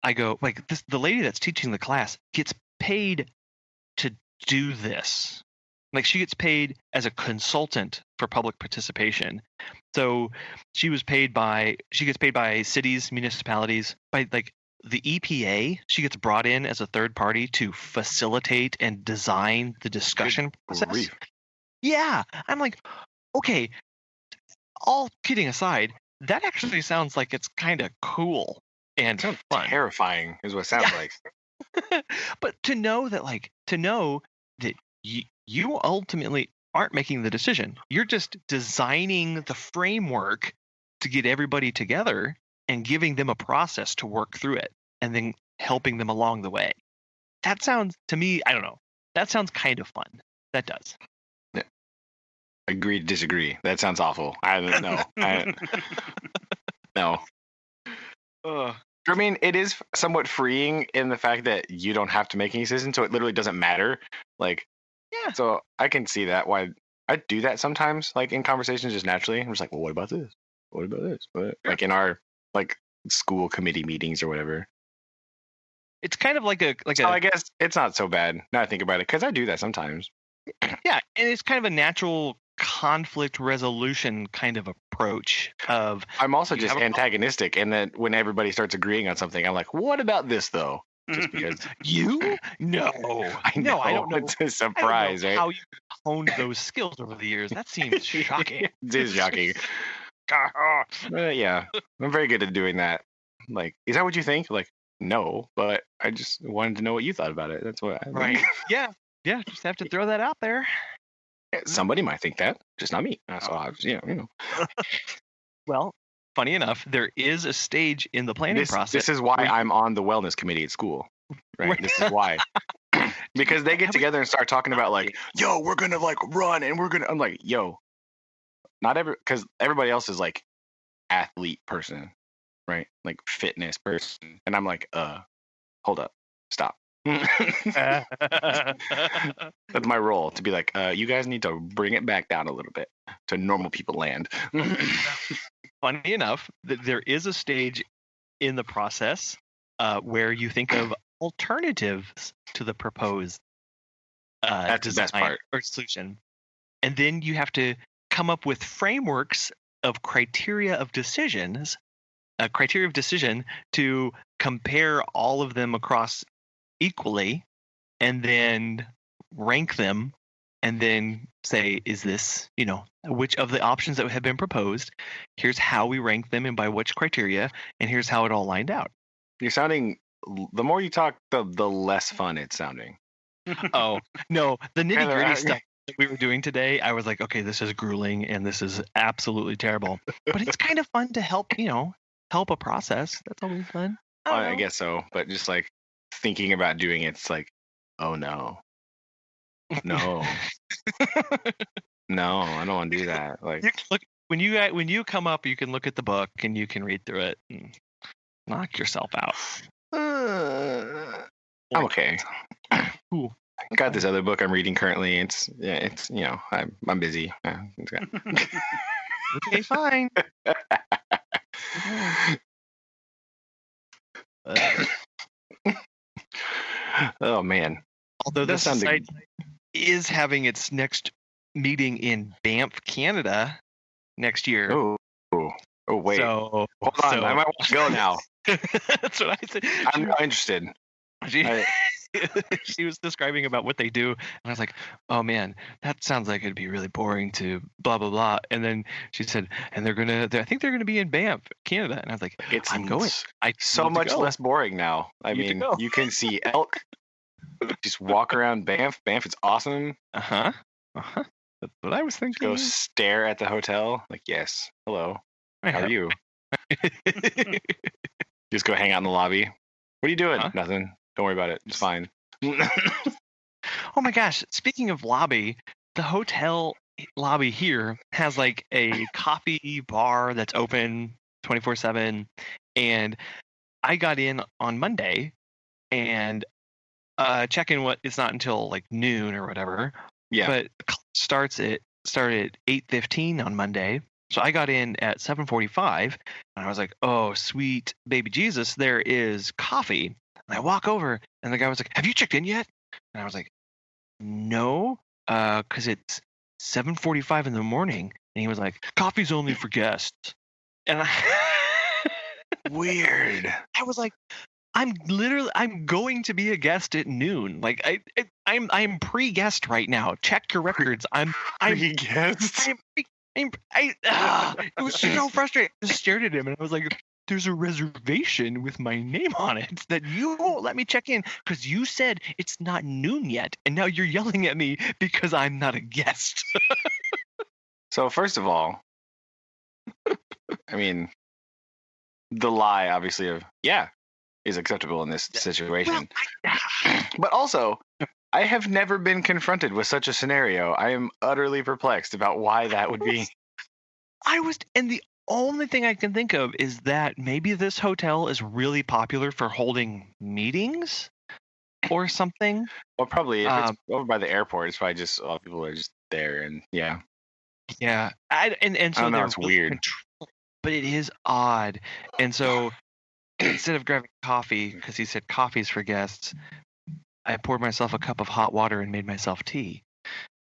Speaker 1: I go, like, the lady that's teaching the class gets paid to do this. Like, she gets paid as a consultant for public participation. So she gets paid by cities, municipalities, by like the EPA. She gets brought in as a third party to facilitate and design the discussion process.
Speaker 3: Grief.
Speaker 1: Yeah. I'm like, okay, all kidding aside, that actually sounds like it's kind of cool and
Speaker 3: Sounds
Speaker 1: fun.
Speaker 3: terrifying is what it sounds like.
Speaker 1: But to know that you ultimately aren't making the decision. You're just designing the framework to get everybody together and giving them a process to work through it and then helping them along the way. That sounds, to me, I don't know. That sounds kind of fun. That does.
Speaker 3: Agree to disagree. That sounds awful. I don't know. No. I mean, it is somewhat freeing in the fact that you don't have to make any decisions, so it literally doesn't matter. Like,
Speaker 1: Yeah.
Speaker 3: So I can see that why I do that sometimes, like in conversations, just naturally. I'm just like, well, what about this? What about this? What? Like in our like school committee meetings or whatever.
Speaker 1: It's kind of like
Speaker 3: So I guess it's not so bad now I think about it because I do that sometimes.
Speaker 1: yeah, and it's kind of a natural conflict resolution kind of approach of
Speaker 3: I'm also
Speaker 1: you
Speaker 3: just
Speaker 1: have a-
Speaker 3: antagonistic, and then when everybody starts agreeing on something, I'm like, what about this though? Just because
Speaker 1: you? No.
Speaker 3: I know
Speaker 1: I don't know.
Speaker 3: it's a
Speaker 1: I
Speaker 3: surprise,
Speaker 1: don't know
Speaker 3: right?
Speaker 1: how you honed those skills over the years. That seems shocking.
Speaker 3: It is shocking. Yeah, I'm very good at doing that. Like, is that what you think? Like, no, but I just wanted to know what you thought about it. That's what I
Speaker 1: Right. Yeah. Yeah. Just have to throw that out there.
Speaker 3: Somebody might think that, just not me. So I was, you know.
Speaker 1: Well, funny enough, there is a stage in the planning process.
Speaker 3: This is why
Speaker 1: where you-
Speaker 3: I'm on the wellness committee at school. Right. This is why. Because they get together and start talking about like, yo, we're gonna like run and we're gonna. I'm like, yo, because everybody else is like athlete person, right? Like fitness person, and I'm like, hold up, stop. That's my role, to be like, you guys need to bring it back down a little bit to normal people land.
Speaker 1: Funny enough, there is a stage in the process where you think of alternatives to the proposed
Speaker 3: That's the best
Speaker 1: design
Speaker 3: part.
Speaker 1: or solution, and then you have to come up with frameworks of criteria of decision to compare all of them across equally, and then rank them, and then say, is this, which of the options that have been proposed, here's how we rank them and by which criteria, and here's how it all lined out.
Speaker 3: You're sounding, the more you talk, the less fun it's sounding.
Speaker 1: Oh, no, the nitty
Speaker 3: Kinda,
Speaker 1: gritty stuff that we were doing today, I was like, okay, this is grueling and this is absolutely terrible. But it's kind of fun to help a process. That's always fun.
Speaker 3: I guess so, but just like thinking about doing it's like, oh no. No. No, I don't want to do that. Like,
Speaker 1: Look, when you come up, you can look at the book and you can read through it and knock yourself out.
Speaker 3: I'm okay.
Speaker 1: Cool.
Speaker 3: I got this other book I'm reading currently. It's I'm busy.
Speaker 1: Okay, fine.
Speaker 3: Oh man.
Speaker 1: Although
Speaker 3: That
Speaker 1: the
Speaker 3: sounded-
Speaker 1: society is having its next meeting in Banff, Canada next year.
Speaker 3: Oh wait.
Speaker 1: So
Speaker 3: Hold on. I might want to go now.
Speaker 1: That's what I said.
Speaker 3: I'm not interested.
Speaker 1: She was describing about what they do, and I was like, oh man, that sounds like it'd be really boring to blah blah blah. And then she said, and I think they're gonna be in Banff, Canada. And I was like,
Speaker 3: It's
Speaker 1: I'm going. I
Speaker 3: so
Speaker 1: need to
Speaker 3: much
Speaker 1: go.
Speaker 3: less boring now. I
Speaker 1: Need to
Speaker 3: mean,
Speaker 1: go.
Speaker 3: you can see elk. Just walk around Banff. Banff is awesome.
Speaker 1: Uh-huh. That's what I was thinking.
Speaker 3: Go stare at the hotel. Like, yes, hello. How are you? Just go hang out in the lobby. What are you doing?
Speaker 1: Huh?
Speaker 3: Nothing. Don't worry about it. It's fine.
Speaker 1: Oh my gosh! Speaking of lobby, the hotel lobby here has like a coffee bar that's open 24/7, and I got in on Monday, and check-in it's not until like noon or whatever.
Speaker 3: Yeah.
Speaker 1: But started at 8:15 on Monday. So I got in at 7:45, and I was like, "Oh, sweet baby Jesus, there is coffee." And I walk over, and the guy was like, "Have you checked in yet?" And I was like, "No, because it's 7:45 in the morning." And he was like, "Coffee's only for guests." And
Speaker 3: Weird.
Speaker 1: I was like, I'm going to be a guest at noon. Like I'm pre-guest right now. Check your records. I'm
Speaker 3: Pre-guest.
Speaker 1: It was so frustrating. I just stared at him and I was like, there's a reservation with my name on it that you won't let me check in because you said it's not noon yet. And now you're yelling at me because I'm not a guest.
Speaker 3: So first of all, I mean, the lie, obviously, of is acceptable in this situation. But also, I have never been confronted with such a scenario. I am utterly perplexed about why that would be.
Speaker 1: And the only thing I can think of is that maybe this hotel is really popular for holding meetings or something.
Speaker 3: Well, probably if it's over by the airport, it's probably just a lot of people are just there, and
Speaker 1: yeah. So
Speaker 3: I don't know, it's weird,
Speaker 1: but it is odd. And so instead of grabbing coffee, because he said coffee's for guests, I poured myself a cup of hot water and made myself tea.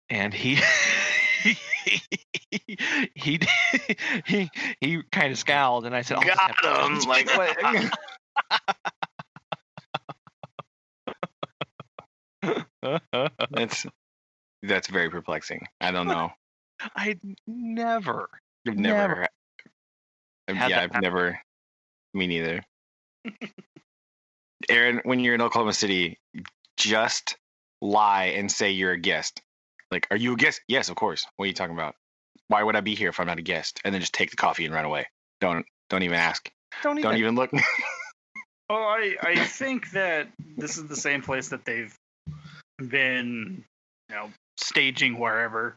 Speaker 1: And he he kind of scowled, and I said,
Speaker 3: "Got him!" Like what? That's very perplexing. I don't know.
Speaker 1: I've
Speaker 3: never. I've never. Me neither. Aaron, when you're in Oklahoma City, just lie and say you're a guest. Like, are you a guest? Yes, of course. What are you talking about? Why would I be here if I'm not a guest? And then just take the coffee and run away. Don't even ask. Don't even look.
Speaker 2: Oh, I think that this is the same place that they've been, staging wherever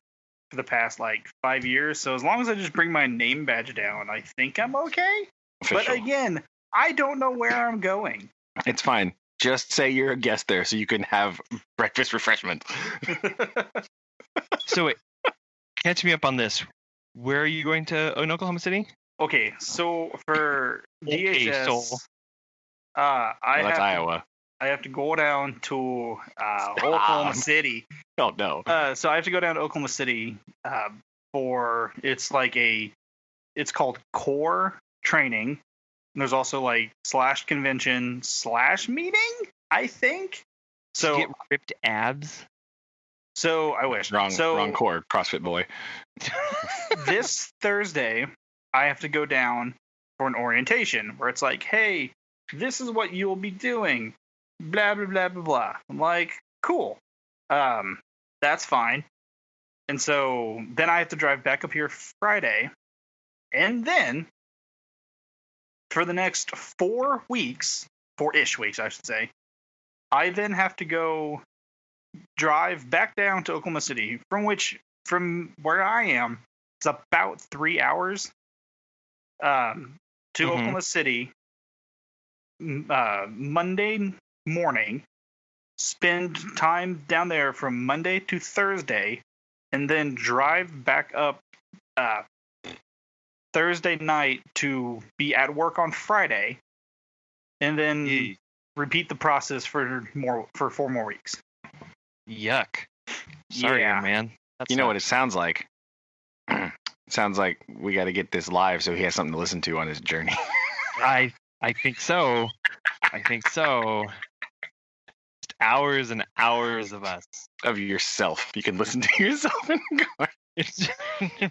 Speaker 2: for the past 5 years. So as long as I just bring my name badge down, I think I'm okay.
Speaker 3: Official.
Speaker 2: But again, I don't know where I'm going.
Speaker 3: It's fine. Just say you're a guest there so you can have breakfast refreshment.
Speaker 1: So wait, catch me up on this. Where are you going to in Oklahoma City?
Speaker 2: Okay, so for DHS,
Speaker 3: that's Iowa.
Speaker 2: I have to go down to Oklahoma City.
Speaker 3: Oh no.
Speaker 2: So I have to go down to Oklahoma City for it's called core training. And there's also /convention /meeting, I think. So
Speaker 1: get ripped abs.
Speaker 2: So I wish.
Speaker 3: Wrong core, CrossFit boy.
Speaker 2: This Thursday, I have to go down for an orientation where it's like, hey, this is what you will be doing. Blah blah blah blah blah. I'm like, cool. That's fine. And so then I have to drive back up here Friday, and then for the next 4 weeks, 4-ish weeks, I should say, I then have to go drive back down to Oklahoma City, from where I am, it's about 3 hours to Oklahoma City Monday morning, spend time down there from Monday to Thursday, and then drive back up Thursday night to be at work on Friday, and then repeat the process for 4 more weeks.
Speaker 1: Yuck. Sorry, man.
Speaker 3: You know what it sounds like? It sounds like we got to get this live so he has something to listen to on his journey.
Speaker 1: I think so. Just hours and hours of us.
Speaker 3: Of yourself. You can listen to yourself in the car.
Speaker 1: It's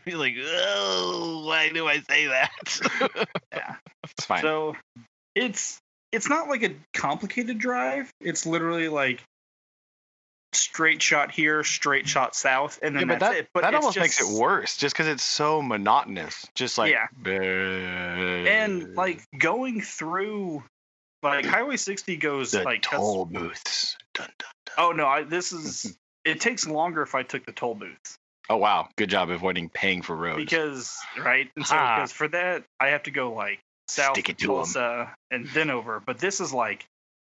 Speaker 1: be like, oh, why do I say that?
Speaker 2: Yeah,
Speaker 3: it's fine.
Speaker 2: So it's not like a complicated drive. It's literally straight shot here, straight shot south, and then that's it. But
Speaker 3: that almost makes it worse, just because it's so monotonous. Just
Speaker 2: and going through Highway 60 goes
Speaker 3: the toll booths. Dun, dun, dun.
Speaker 2: Oh no, it takes longer if I took the toll booths.
Speaker 3: Oh wow, good job avoiding paying for roads.
Speaker 2: Because because for that I have to go south to Tulsa and then over. But this is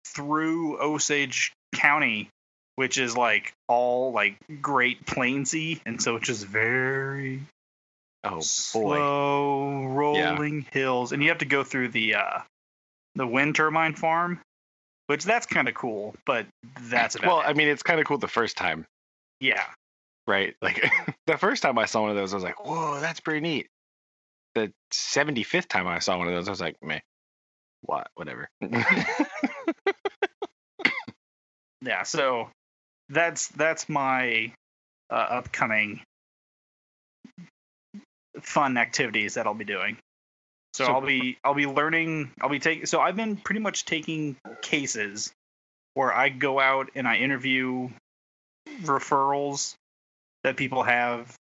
Speaker 2: through Osage County, which is all Great Plainsy, and so it's just very slow rolling hills, and you have to go through the wind turbine farm, which that's kind of cool, but that's about it.
Speaker 3: I mean, it's kind of cool the first time.
Speaker 2: Yeah.
Speaker 3: Right? The first time I saw one of those, I was like, whoa, that's pretty neat. The 75th time I saw one of those, I was like, meh, whatever.
Speaker 2: Yeah, so that's my upcoming fun activities that I'll be doing. So I'll be learning. So I've been pretty much taking cases where I go out and I interview referrals that people have,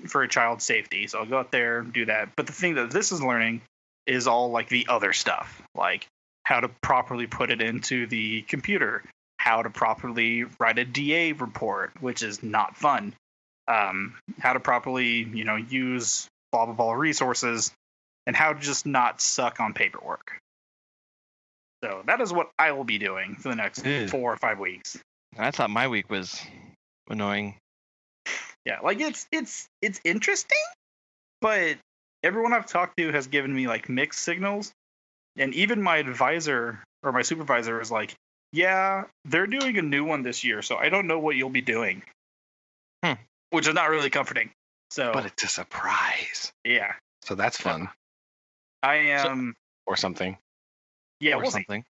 Speaker 2: for a child's safety. So I'll go out there and do that. But the thing that this is learning is all like the other stuff, like how to properly put it into the computer, how to properly write a DA report, which is not fun. How to properly, use blah, blah, blah resources, and how to just not suck on paperwork. So that is what I will be doing for the next 4 or 5 weeks.
Speaker 1: I thought my week was annoying.
Speaker 2: Yeah, like it's interesting, but everyone I've talked to has given me like mixed signals, and even my advisor or my supervisor is like, "Yeah, they're doing a new one this year, so I don't know what you'll be doing," which is not really comforting. So,
Speaker 3: but it's a surprise.
Speaker 2: Yeah.
Speaker 3: So that's fun.
Speaker 2: I am
Speaker 3: or something.
Speaker 2: Yeah,
Speaker 1: or
Speaker 2: we'll
Speaker 1: something.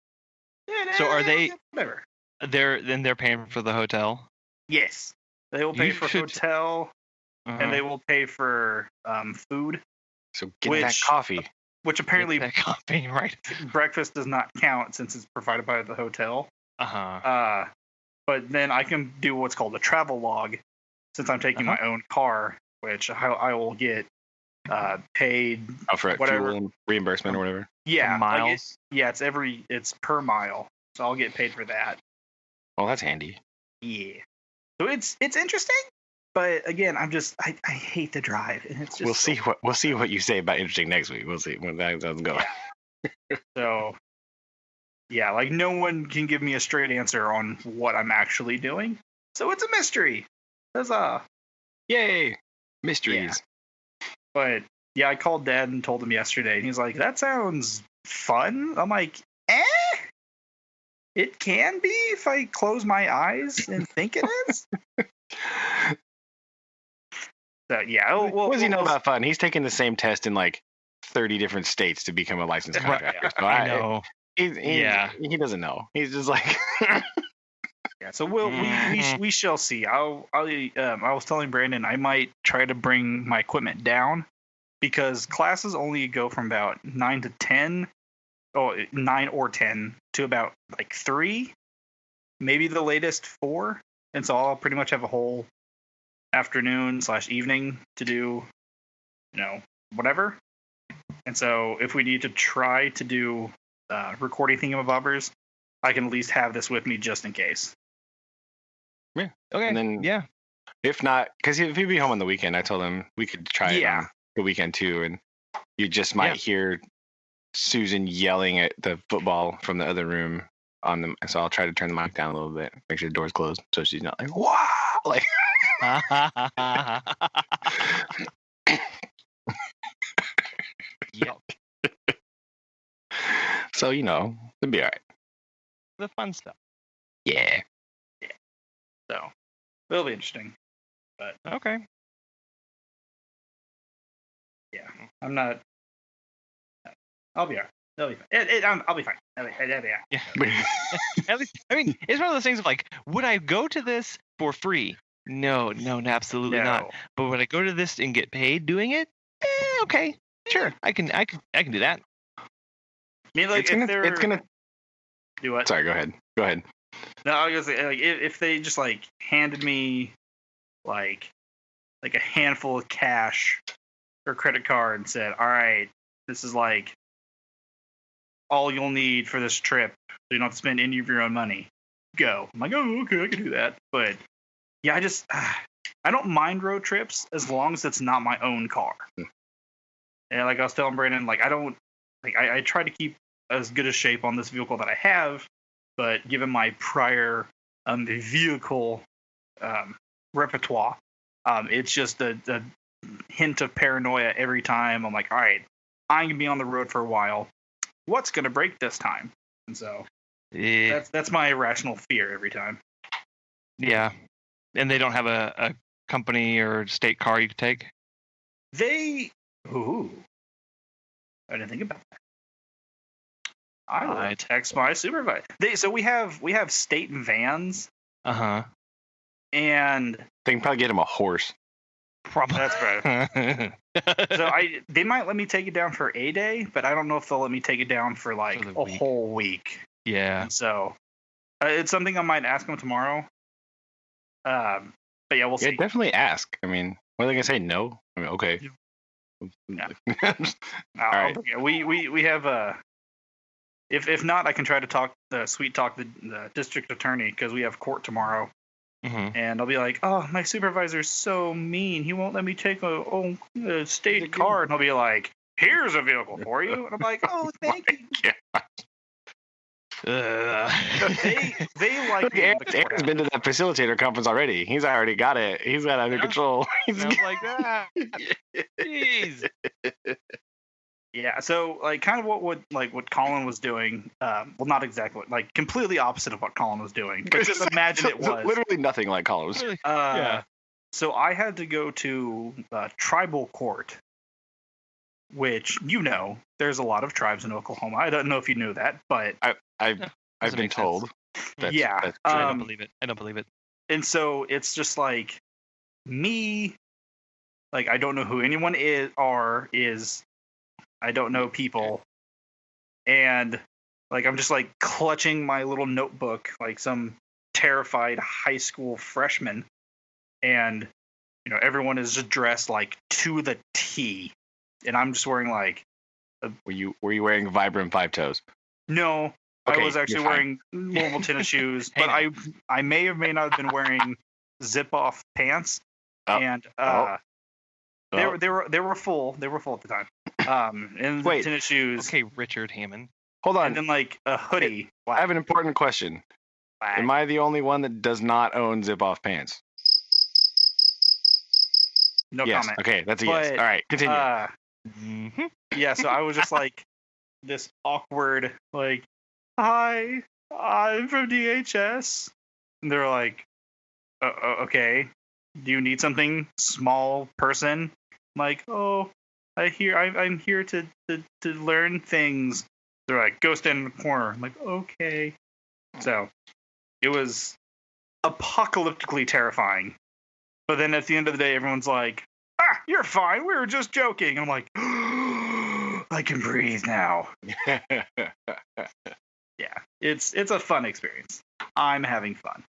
Speaker 2: See.
Speaker 1: So are they?
Speaker 2: Whatever.
Speaker 1: They're paying for the hotel.
Speaker 2: Yes, they will pay for hotel, and they will pay for food.
Speaker 3: So get that coffee.
Speaker 2: Which apparently
Speaker 1: that coffee, right?
Speaker 2: Breakfast does not count since it's provided by the hotel. But then I can do what's called a travel log, since I'm taking my own car, which I will get paid
Speaker 3: for
Speaker 2: whatever
Speaker 3: fuel reimbursement or whatever.
Speaker 2: Yeah,
Speaker 1: miles.
Speaker 2: It's per mile, so I'll get paid for that.
Speaker 3: Well, that's handy.
Speaker 2: Yeah. So it's interesting, but again, I hate the drive, and it's just
Speaker 3: we'll see what you say about interesting next week. We'll see when that doesn't go.
Speaker 2: So yeah, like no one can give me a straight answer on what I'm actually doing, so it's a mystery. Huzzah!
Speaker 3: Yay, mysteries.
Speaker 2: Yeah. But yeah, I called Dad and told him yesterday, and he's like, "That sounds fun." I'm like, it can be if I close my eyes and think it is. So yeah,
Speaker 3: what does he know about fun? He's taking the same test in like 30 different states to become a licensed contractor. So
Speaker 1: I know.
Speaker 3: He doesn't know. He's just like.
Speaker 2: Yeah. So we shall see. I was telling Brandon I might try to bring my equipment down, because classes only go from about 9 to 10. 9 or 10 to about like 3, maybe the latest 4, and so I'll pretty much have a whole afternoon/evening to do, whatever. And so if we need to try to do recording thingamabobbers, I can at least have this with me just in case.
Speaker 3: Yeah.
Speaker 1: Okay.
Speaker 3: And then if not, because if he'd be home on the weekend, I told him we could try it on the weekend too, and you just might hear Susan yelling at the football from the other room on them, so I'll try to turn the mic down a little bit, make sure the door's closed, so she's not like, "Wow!" Like.
Speaker 1: Yep.
Speaker 3: So it'll be all right.
Speaker 1: The fun stuff.
Speaker 3: Yeah.
Speaker 2: So it'll be interesting, but
Speaker 1: okay.
Speaker 2: Yeah, I'm not. I'll be all right. I'll be fine. I'll be fine.
Speaker 1: Yeah. At least, I mean, it's one of those things of like, would I go to this for free? No, absolutely not. But would I go to this and get paid doing it? Okay, sure. I can do that.
Speaker 2: I mean, like,
Speaker 3: it's gonna
Speaker 2: do what?
Speaker 3: Sorry, go ahead.
Speaker 2: No, I was gonna say, like, if they just like handed me like a handful of cash or credit card and said, "All right, this is like all you'll need for this trip, so you don't have to spend any of your own money. Go." I'm like, "Oh, okay, I can do that." But yeah, I don't mind road trips as long as it's not my own car. And like I was telling Brandon, like I try to keep as good a shape on this vehicle that I have, but given my prior vehicle repertoire, it's just a hint of paranoia every time. I'm like, all right, I'm gonna be on the road for a while. What's gonna break this time? And so that's my irrational fear every time.
Speaker 1: Yeah, and they don't have a company or state car you could take.
Speaker 2: I didn't think about that. I will text my supervisor. So we have state vans.
Speaker 1: And
Speaker 3: they can probably get him a horse.
Speaker 1: Probably.
Speaker 2: That's better. So they might let me take it down for a day, but I don't know if they'll let me take it down for like
Speaker 1: For the
Speaker 2: a
Speaker 1: week.
Speaker 2: whole week.
Speaker 1: Yeah.
Speaker 2: And so it's something I might ask them tomorrow. But yeah, we'll
Speaker 3: Yeah,
Speaker 2: see.
Speaker 3: definitely ask. I mean, what are they gonna say? No. I mean, okay.
Speaker 2: Yeah.
Speaker 3: All right.
Speaker 2: We have if not, I can try to sweet talk the district attorney because we have court tomorrow.
Speaker 1: Mm-hmm.
Speaker 2: And I'll be like, oh, my supervisor's so mean. He won't let me take a state car. And he'll be like, here's a vehicle for you. And I'm like, oh, thank you. They like me in the
Speaker 3: Eric's
Speaker 2: courthouse.
Speaker 3: been to that facilitator conference already. He's already got it. He's got it under control.
Speaker 1: And I was like, jeez.
Speaker 2: Yeah, so like kind of what Collin was doing, well, not exactly, like completely opposite of what Collin was doing, but just imagine it was
Speaker 3: literally nothing like Collins.
Speaker 1: Yeah.
Speaker 2: So I had to go to tribal court, which there's a lot of tribes in Oklahoma. I don't know if you knew that, but
Speaker 3: I've been told. That's true.
Speaker 1: I don't believe it. I don't believe it.
Speaker 2: And so it's just like me, like I don't know who anyone is. I don't know people, and like I'm just like clutching my little notebook like some terrified high school freshman, and everyone is just dressed like to the T, and I'm just wearing like
Speaker 3: Were you wearing Vibram 5 toes?
Speaker 2: no,
Speaker 3: Okay,
Speaker 2: I was actually
Speaker 3: you're fine.
Speaker 2: wearing normal tennis shoes,
Speaker 1: Hey,
Speaker 2: but I may or may not have been wearing zip off pants,
Speaker 3: Oh.
Speaker 2: and
Speaker 3: Oh.
Speaker 2: they were full at the time. And the
Speaker 3: Wait.
Speaker 2: tennis shoes.
Speaker 1: Okay, Richard Hammond.
Speaker 3: Hold on.
Speaker 2: And then like a hoodie.
Speaker 3: I have an important question.
Speaker 2: black.
Speaker 3: Am I the only one that does not own zip-off pants?
Speaker 2: No
Speaker 3: yes.
Speaker 2: comment.
Speaker 3: Okay, that's a yes.
Speaker 2: But,
Speaker 3: All right, continue.
Speaker 1: Mm-hmm.
Speaker 2: Yeah, so I was just like this awkward, like, hi, I'm from DHS. And they're like, okay, do you need something, small person? I'm like, oh, I'm here to learn things. They're like, go stand in the corner. I'm like, okay. So it was apocalyptically terrifying. But then at the end of the day, everyone's like, you're fine. We were just joking. And I'm like, I can breathe now. Yeah, it's a fun experience. I'm having fun.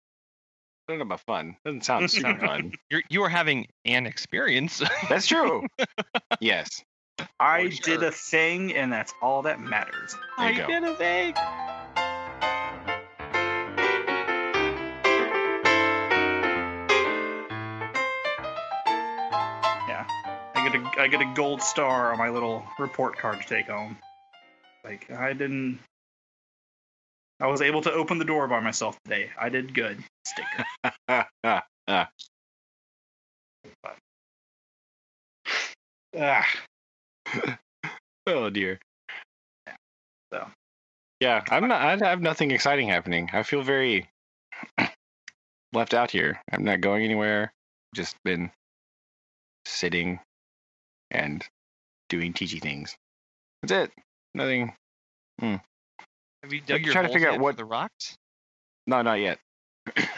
Speaker 3: I don't know about fun. Doesn't sound super fun.
Speaker 1: You are having an experience.
Speaker 3: That's true. Yes.
Speaker 2: I
Speaker 1: sure.
Speaker 2: did a thing, and that's all that matters.
Speaker 3: There you go.
Speaker 1: did a thing.
Speaker 2: Yeah, I get a gold star on my little report card to take home. Like I was able to open the door by myself today. I did good. Sticker.
Speaker 3: Oh dear.
Speaker 2: So.
Speaker 3: Yeah, I have nothing exciting happening. I feel very left out here. I'm not going anywhere. Just been sitting and doing teachy things. That's it. Nothing.
Speaker 1: Have you dug
Speaker 3: I'm
Speaker 1: your
Speaker 3: trying to
Speaker 1: holes
Speaker 3: figure out
Speaker 1: yet
Speaker 3: what-
Speaker 1: for the rocks?
Speaker 3: No, not yet.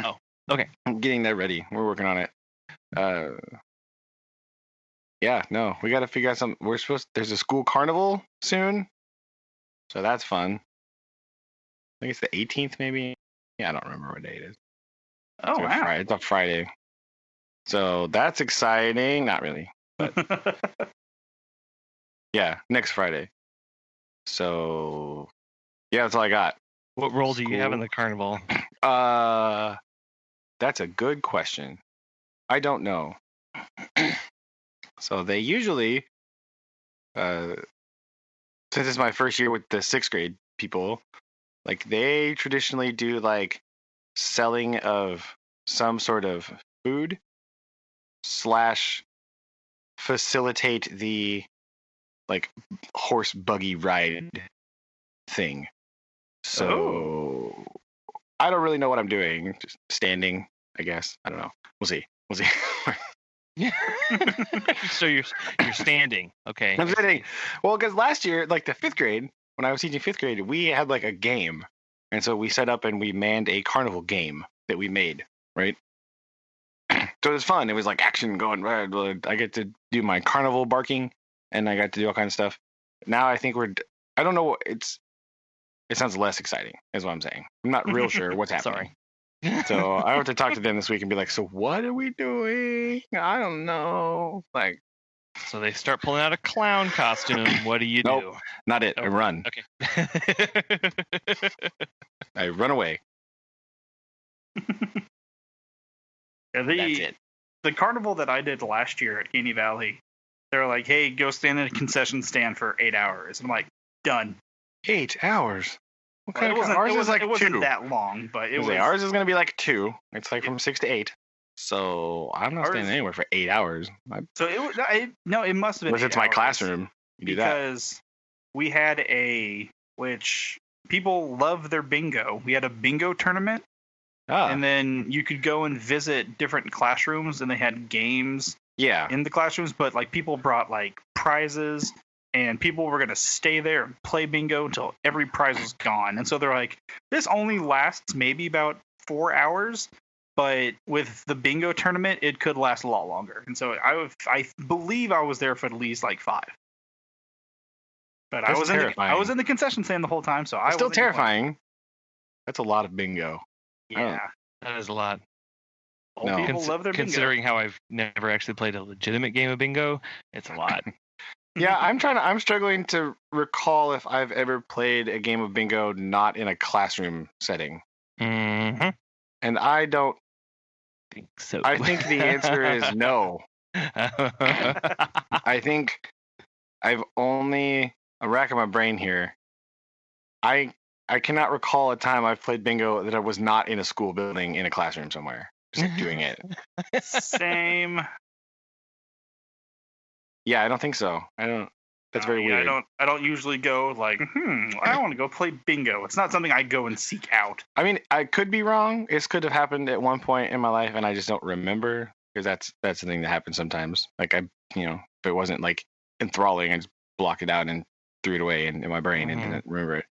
Speaker 1: Oh, okay.
Speaker 3: I'm getting that ready. We're working on it. Yeah, no, we got to figure out something. There's a school carnival soon, so that's fun. I think it's the 18th, maybe. Yeah, I don't remember what day it is.
Speaker 2: Oh
Speaker 3: It's
Speaker 2: wow.
Speaker 3: It's a Friday, so that's exciting. Not really. Yeah, next Friday. So, yeah, that's all I got.
Speaker 1: What role do you have in
Speaker 3: School.
Speaker 1: the carnival?
Speaker 3: That's a good question. I don't know. So they usually, since it's my first year with the 6th grade people, like they traditionally do like selling of some sort of food / facilitate the like horse buggy ride thing. So I don't really know what I'm doing. Just standing, I guess. I don't know. We'll see.
Speaker 1: So you're standing. Okay.
Speaker 3: I'm sitting. Well, because last year, like the 5th grade, when I was teaching 5th grade, we had like a game. And so we set up and we manned a carnival game that we made, right? So it was fun. It was like action going. I get to do my carnival barking, and I got to do all kinds of stuff. Now I think I don't know. It sounds less exciting, is what I'm saying. I'm not real sure what's happening.
Speaker 1: Sorry.
Speaker 3: So I have to talk to them this week and be like, so what are we doing? I don't know. Like,
Speaker 1: So they start pulling out a clown costume. What do you
Speaker 3: Nope.
Speaker 1: do?
Speaker 3: not it. I
Speaker 1: Oh,
Speaker 3: run.
Speaker 1: Okay.
Speaker 3: I run away.
Speaker 2: Yeah,
Speaker 1: That's it.
Speaker 2: the carnival that I did last year at Caney Valley, they were like, "Hey, go stand in a concession stand for 8 hours." And I'm like, "Done."
Speaker 3: 8 hours. What
Speaker 2: Well,
Speaker 3: kind of ours is like
Speaker 2: it wasn't
Speaker 3: 2.
Speaker 2: that long, but it was.
Speaker 3: Ours is going to be like 2. It's like from 6 to 8. So I'm not
Speaker 2: Ours-
Speaker 3: staying anywhere for 8 hours.
Speaker 2: So it was. No, it must have been.
Speaker 3: Unless
Speaker 2: 8
Speaker 3: it's my
Speaker 2: hours,
Speaker 3: classroom. You do that.
Speaker 2: because we had which people love their bingo. We had a bingo tournament,
Speaker 3: Ah,
Speaker 2: and then you could go and visit different classrooms, and they had games
Speaker 3: yeah.
Speaker 2: in the classrooms. But like people brought like prizes, and people were gonna stay there and play bingo until every prize was gone. And so they're like, this only lasts maybe about 4 hours. But with the bingo tournament, it could last a lot longer. And so I believe I was there for at least like 5. But I
Speaker 3: That's
Speaker 2: was
Speaker 3: terrifying.
Speaker 2: in the concession stand the whole time, so I
Speaker 3: It's still
Speaker 2: wasn't complaining.
Speaker 3: terrifying. That's a lot of bingo.
Speaker 2: Yeah,
Speaker 1: That is a lot.
Speaker 2: old
Speaker 3: No.
Speaker 2: people love their
Speaker 1: Considering how I've never actually played a legitimate game of bingo, it's a lot.
Speaker 3: Yeah, I'm struggling to recall if I've ever played a game of bingo not in a classroom setting.
Speaker 1: Mm-hmm.
Speaker 3: And I don't.
Speaker 1: Think so.
Speaker 3: I think the answer is no. I think I've only. I'm racking my brain here. I cannot recall a time I've played bingo that I was not in a school building in a classroom somewhere, just like doing it.
Speaker 2: bingo. Same.
Speaker 3: Yeah, I don't think so. I don't. That's very weird.
Speaker 2: I don't usually go like, I want to go play bingo. It's not something I go and seek out.
Speaker 3: I mean, I could be wrong. This could have happened at one point in my life, and I just don't remember, because that's the thing that happens sometimes. Like if it wasn't like enthralling, I just blocked it out and threw it away in my brain and didn't remember it.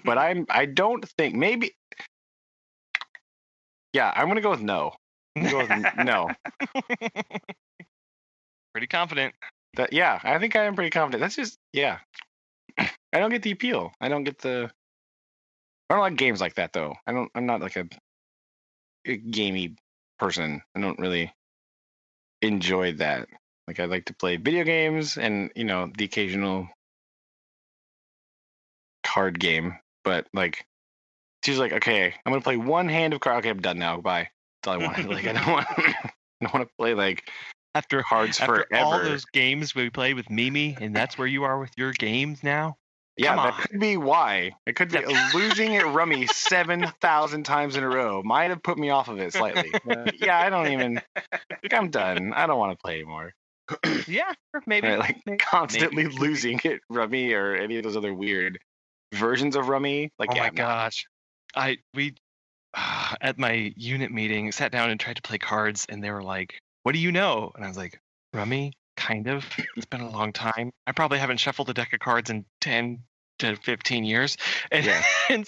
Speaker 3: But I don't think, maybe. Yeah, I'm gonna go with no. I'm gonna go with no.
Speaker 1: Pretty confident.
Speaker 3: Yeah, I think I am pretty confident. That's just I don't get the appeal. I don't like games like that though. I'm not like a gamey person. I don't really enjoy that. Like I like to play video games and the occasional card game, but like she's like, okay, I'm gonna play one hand of card. Okay, I'm done now. Bye. That's all I want. Like I don't want to play like
Speaker 1: After
Speaker 3: cards forever.
Speaker 1: all those games we played with Mimi, and that's where you are with your games now.
Speaker 3: Yeah,
Speaker 1: Come
Speaker 3: that
Speaker 1: on.
Speaker 3: could be why. It could be losing at Rummy 7,000 times in a row might have put me off of it slightly. Yeah, I don't even. I'm done. I don't want to play anymore.
Speaker 1: Yeah, maybe.
Speaker 3: Right, like
Speaker 1: maybe.
Speaker 3: constantly losing at Rummy or any of those other weird versions of Rummy. Like,
Speaker 1: Oh
Speaker 3: yeah,
Speaker 1: my
Speaker 3: no.
Speaker 1: gosh, we at my unit meeting sat down and tried to play cards, and they were like, "What do you know?" And I was like, "Rummy, kind of. It's been a long time. I probably haven't shuffled a deck of cards in 10 to 15 years." And
Speaker 3: Yeah.
Speaker 1: and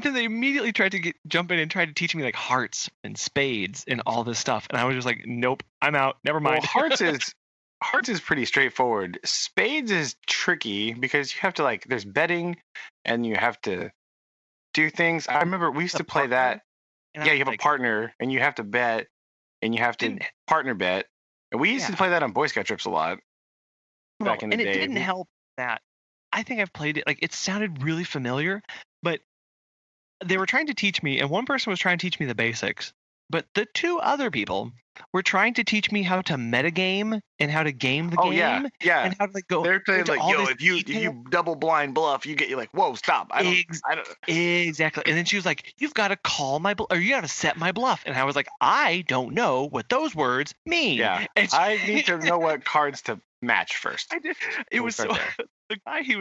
Speaker 1: then they immediately tried to jump in and try to teach me like hearts and spades and all this stuff, and I was just like, "Nope, I'm out. Never
Speaker 3: Well,
Speaker 1: mind."
Speaker 3: hearts is pretty straightforward. Spades is tricky because you have to there's betting, and you have to do things. I remember we used to play that.
Speaker 1: And
Speaker 3: Yeah,
Speaker 1: I
Speaker 3: you
Speaker 1: was
Speaker 3: have a
Speaker 1: like,
Speaker 3: partner, and you have to bet, and you have to
Speaker 1: Didn't-
Speaker 3: partner bet. And we used to
Speaker 1: Yeah.
Speaker 3: play that on Boy Scout trips a lot.
Speaker 1: No,
Speaker 3: back in the
Speaker 1: and
Speaker 3: day.
Speaker 1: it didn't help that I think I've played it. Like it sounded really familiar, but they were trying to teach me, and one person was trying to teach me the basics, but the two other people were trying to teach me how to metagame and how to game the
Speaker 3: Oh
Speaker 1: game
Speaker 3: yeah.
Speaker 1: and how to go.
Speaker 3: They're saying
Speaker 1: into
Speaker 3: like,
Speaker 1: all
Speaker 3: yo,
Speaker 1: this
Speaker 3: if you
Speaker 1: detail.
Speaker 3: double blind bluff, you're like, whoa, stop. I don't.
Speaker 1: Exactly. And then she was like, "You've got to call my or you got to set my bluff." And I was like, "I don't know what those words mean."
Speaker 3: Yeah.
Speaker 1: And she-
Speaker 3: I need to know what cards to match first.
Speaker 1: I did. It was so.
Speaker 3: Right there.
Speaker 1: The guy he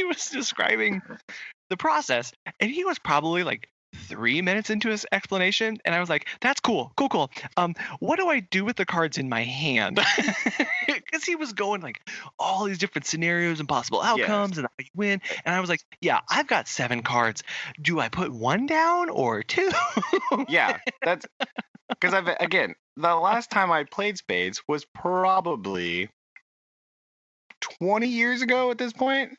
Speaker 1: was describing the process, and he was probably like 3 minutes into his explanation, and I was like, "That's cool. What do I do with the cards in my hand?" Because he was going like all these different scenarios and possible outcomes and how you win, and I was like, "Yeah, I've got 7 cards. Do I put 1 down or 2?"
Speaker 3: Yeah, Because again, the last time I played Spades was probably 20 years ago at this point.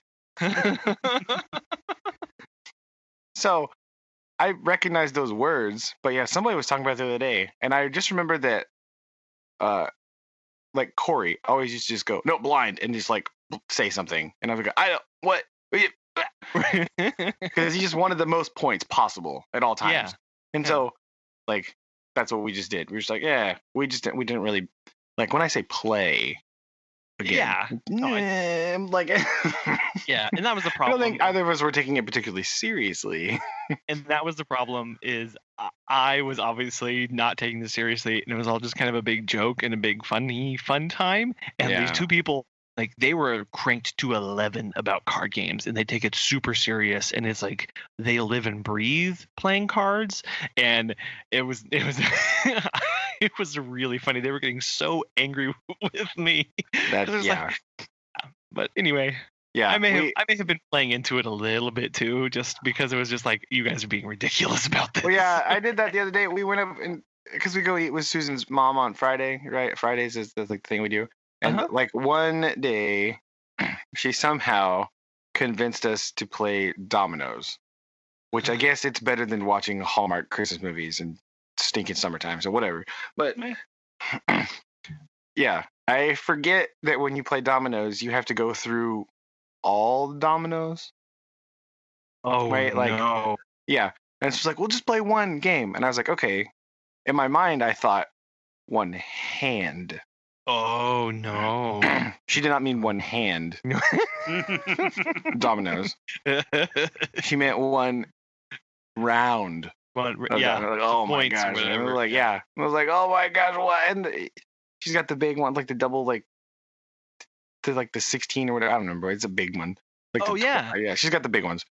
Speaker 3: So I recognize those words, but yeah, somebody was talking about it the other day, and I just remember that, like Corey always used to just go, no, blind, and just like say something, and I would go, I don't, what? Because he just wanted the most points possible at all times.
Speaker 1: Yeah.
Speaker 3: And so, like, that's what we just did. We were just like, yeah, we didn't really, like, when I say play, again,
Speaker 1: Yeah.
Speaker 3: like,
Speaker 1: Yeah, and that was the
Speaker 3: I
Speaker 1: problem.
Speaker 3: don't think either of us were taking it particularly seriously.
Speaker 1: And that was the problem. Is I was obviously not taking this seriously, and it was all just kind of a big joke and a big fun time. And
Speaker 3: Yeah.
Speaker 1: these two people, like, they were cranked to 11 about card games, and they take it super serious. And it's like they live and breathe playing cards, and it was it was really funny. They were getting so angry with me.
Speaker 3: That,
Speaker 1: It was
Speaker 3: yeah.
Speaker 1: like, but anyway,
Speaker 3: Yeah.
Speaker 1: I may have been playing into it a little bit too, just because it was just like, you guys are being ridiculous about this.
Speaker 3: Well, yeah, I did that the other day. We went up and because we go eat with Susan's mom on Friday, right? Fridays is the like thing we do. And like one day, she somehow convinced us to play dominoes, which I guess it's better than watching Hallmark Christmas movies and stinking summertime, so whatever. But yeah, I forget that when you play dominoes, you have to go through all the dominoes.
Speaker 1: Oh,
Speaker 3: Right, like,
Speaker 1: no.
Speaker 3: Yeah. And it's just like, we'll just play one game. And I was like, okay. In my mind, I thought one hand.
Speaker 1: Oh, no.
Speaker 3: She did not mean one hand. Dominoes. She meant one round.
Speaker 1: Yeah.
Speaker 3: Like, oh my
Speaker 1: points or
Speaker 3: gosh. And I
Speaker 1: whatever.
Speaker 3: was like, yeah. I was like, oh my gosh, what? And she's got the big one, like the double, like the 16 or whatever. I don't remember. It's a big one. Like
Speaker 1: Oh,
Speaker 3: the
Speaker 1: yeah.
Speaker 3: Yeah, she's got the big ones.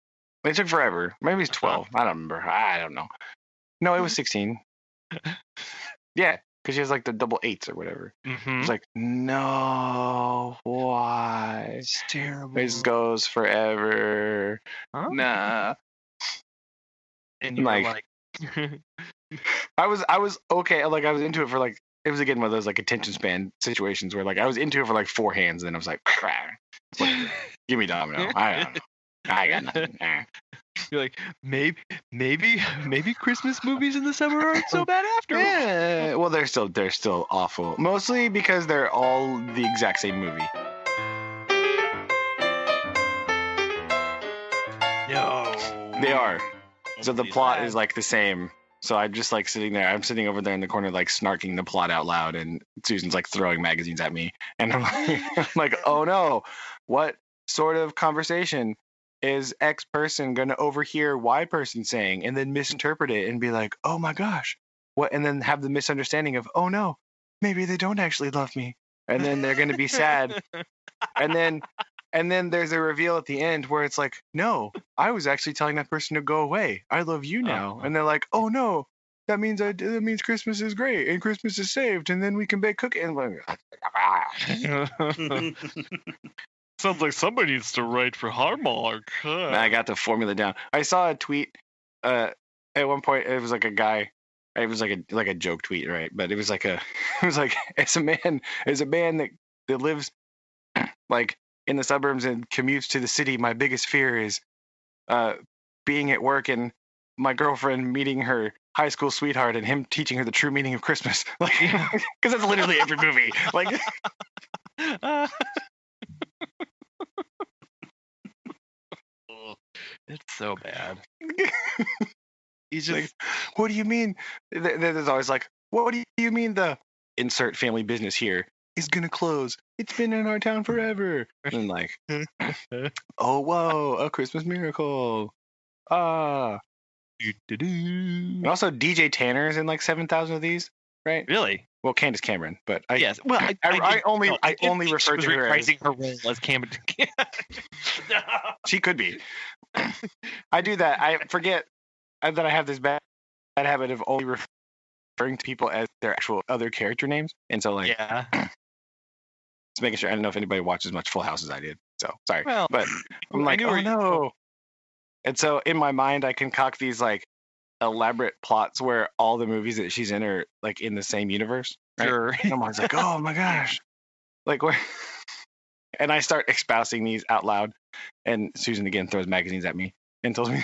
Speaker 3: It took forever. Maybe it's 12. I don't remember. I don't know. No, it was 16. Yeah, because she has like the double eights or whatever.
Speaker 1: Mm-hmm.
Speaker 3: It's like, no, why?
Speaker 1: It's terrible.
Speaker 3: This goes forever.
Speaker 1: Huh?
Speaker 3: Nah.
Speaker 1: And you're
Speaker 3: like-
Speaker 1: like
Speaker 3: I was okay. Like I was into it for like it was again one of those like attention span situations where like I was into it for like 4 hands, and then I was like, whatever. Give me domino. I don't know. I got nothing.
Speaker 1: You're like, maybe Christmas movies in the summer aren't so bad after all.
Speaker 3: Yeah. Well, they're still awful. Mostly because they're all the exact same movie.
Speaker 1: No.
Speaker 3: They are. So the
Speaker 1: Believe
Speaker 3: plot
Speaker 1: that.
Speaker 3: is like the same. So I'm just like sitting there. I'm sitting over there in the corner, like snarking the plot out loud, and Susan's like throwing magazines at me, and I'm like, oh no, what sort of conversation is X person going to overhear Y person saying and then misinterpret it and be like, oh my gosh, what? And then have the misunderstanding of, oh no, maybe they don't actually love me, and then they're going to be sad, and then there's a reveal at the end where it's like, no, I was actually telling that person to go away. I love you now. And they're like, oh no, that means Christmas is great and Christmas is saved, and then we can bake cookies. And
Speaker 1: Sounds like somebody needs to write for Hallmark.
Speaker 3: I got the formula down. I saw a tweet at one point. It was like a guy. It was like a joke tweet, right? But it was like as a man that lives like in the suburbs and commutes to the city, my biggest fear is being at work and my girlfriend meeting her high school sweetheart and him teaching her the true meaning of Christmas. Like, because that's literally every movie. Like,
Speaker 1: It's so bad. He's
Speaker 3: like,
Speaker 1: just
Speaker 3: what do you mean? There's always like, what do you mean the insert family business here is gonna close? It's been in our town forever. And like, oh whoa, a Christmas miracle. And also DJ Tanner's in like 7,000 of these, right?
Speaker 1: really.
Speaker 3: Well, Candace Cameron, but
Speaker 1: Yes. Well,
Speaker 3: I only refer to her as
Speaker 1: reprising her role as Cameron.
Speaker 3: she could be. I do that. I forget that I have this bad habit of only referring to people as their actual other character names, and so like,
Speaker 1: Yeah.
Speaker 3: just making sure. I don't know if anybody watches much Full House as I did, so sorry.
Speaker 1: Well,
Speaker 3: But I'm
Speaker 1: I
Speaker 3: like,
Speaker 1: knew
Speaker 3: oh
Speaker 1: where you-
Speaker 3: no. And so in my mind, I concoct these like elaborate plots where all the movies that she's in are like in the same universe. Right?
Speaker 1: Sure.
Speaker 3: Someone's like, oh my gosh, like where? And I start espousing these out loud, and Susan again throws magazines at me and tells me,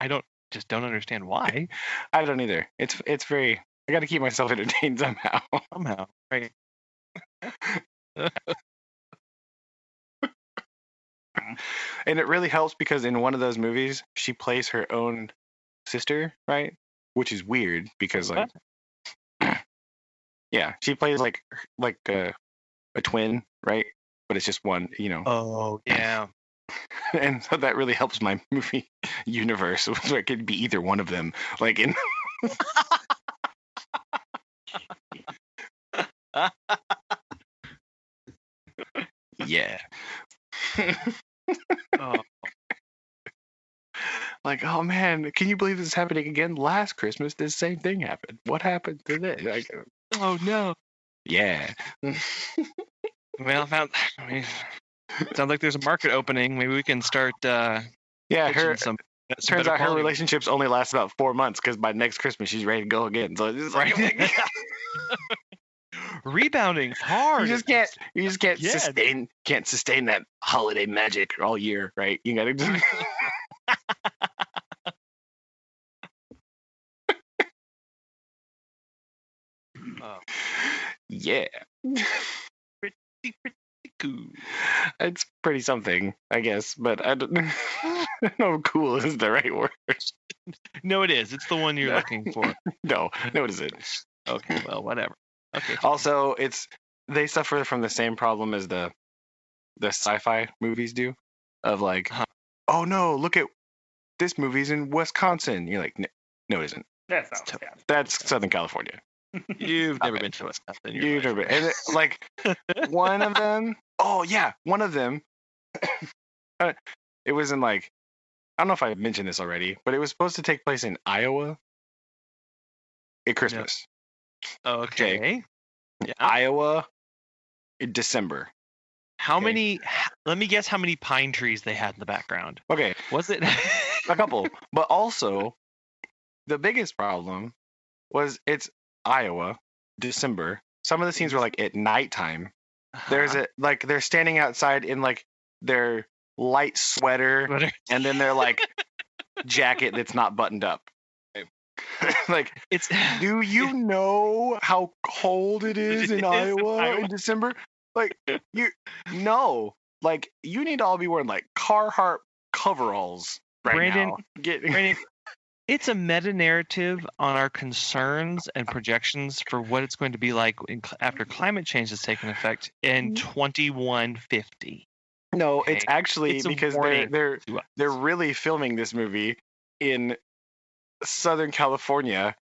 Speaker 1: I don't understand why.
Speaker 3: I don't either. It's very. I got to keep myself entertained somehow.
Speaker 1: Somehow, right?
Speaker 3: And it really helps because in one of those movies, she plays her own sister, right? Which is weird because like, yeah, she plays like a twin, right? But it's just one, you know.
Speaker 1: Oh yeah.
Speaker 3: And so that really helps my movie universe. So it could be either one of them. Like in. Yeah.
Speaker 1: Oh.
Speaker 3: Like, oh man, can you believe this is happening again? Last Christmas, this same thing happened. What happened to this? Like,
Speaker 1: Oh no.
Speaker 3: yeah.
Speaker 1: Well, I mean, sounds like there's a market opening. Maybe we can start.
Speaker 3: Yeah,
Speaker 1: pitching some
Speaker 3: turns
Speaker 1: better
Speaker 3: out her
Speaker 1: quality-
Speaker 3: relationships only last about 4 months because by next Christmas she's ready to go again. So it's just like,
Speaker 1: Right. Rebounding hard.
Speaker 3: you just can't
Speaker 1: Yeah.
Speaker 3: sustain that holiday magic all year, right? You gotta just.
Speaker 1: Oh,
Speaker 3: Yeah,
Speaker 1: pretty cool.
Speaker 3: it's pretty something, I guess, but I don't know. Cool is the right word.
Speaker 1: No, it is. It's the one you're
Speaker 3: No.
Speaker 1: looking for.
Speaker 3: No, it isn't.
Speaker 1: Okay, well, whatever. Okay.
Speaker 3: Also, they suffer from the same problem as the sci-fi movies do, of like,
Speaker 1: Huh.
Speaker 3: oh no, look at this movie's in Wisconsin. You're like, no, it isn't.
Speaker 2: That's not what's happening.
Speaker 3: That's Southern California.
Speaker 1: You've never
Speaker 3: Okay.
Speaker 1: been to Wisconsin. in your
Speaker 3: You've
Speaker 1: life.
Speaker 3: never been. And like one of them. Oh yeah, one of them. It was in like, I don't know if I mentioned this already, but it was supposed to take place in Iowa at Christmas.
Speaker 1: Okay. Yeah.
Speaker 3: Iowa in December.
Speaker 1: How
Speaker 3: Okay.
Speaker 1: many? Let me guess how many pine trees they had in the background.
Speaker 3: Okay,
Speaker 1: Was it?
Speaker 3: a couple. But also, the biggest problem was it's Iowa, December. Some of the scenes were like at nighttime. There's a like they're standing outside in like their light sweater and then their like jacket that's not buttoned up. Like,
Speaker 1: It's
Speaker 3: do you know how cold it is
Speaker 1: It
Speaker 3: in
Speaker 1: is in
Speaker 3: Iowa
Speaker 1: Iowa.
Speaker 3: in December? Like, like you need to all be wearing like Carhartt coveralls right
Speaker 1: Brandon,
Speaker 3: now.
Speaker 1: Brandon, it's a meta narrative on our concerns and projections for what it's going to be like after climate change has taken effect in 2150.
Speaker 3: No,
Speaker 1: Okay.
Speaker 3: it's actually
Speaker 1: It's a
Speaker 3: because
Speaker 1: warning
Speaker 3: they're
Speaker 1: to us.
Speaker 3: really filming this movie in Southern California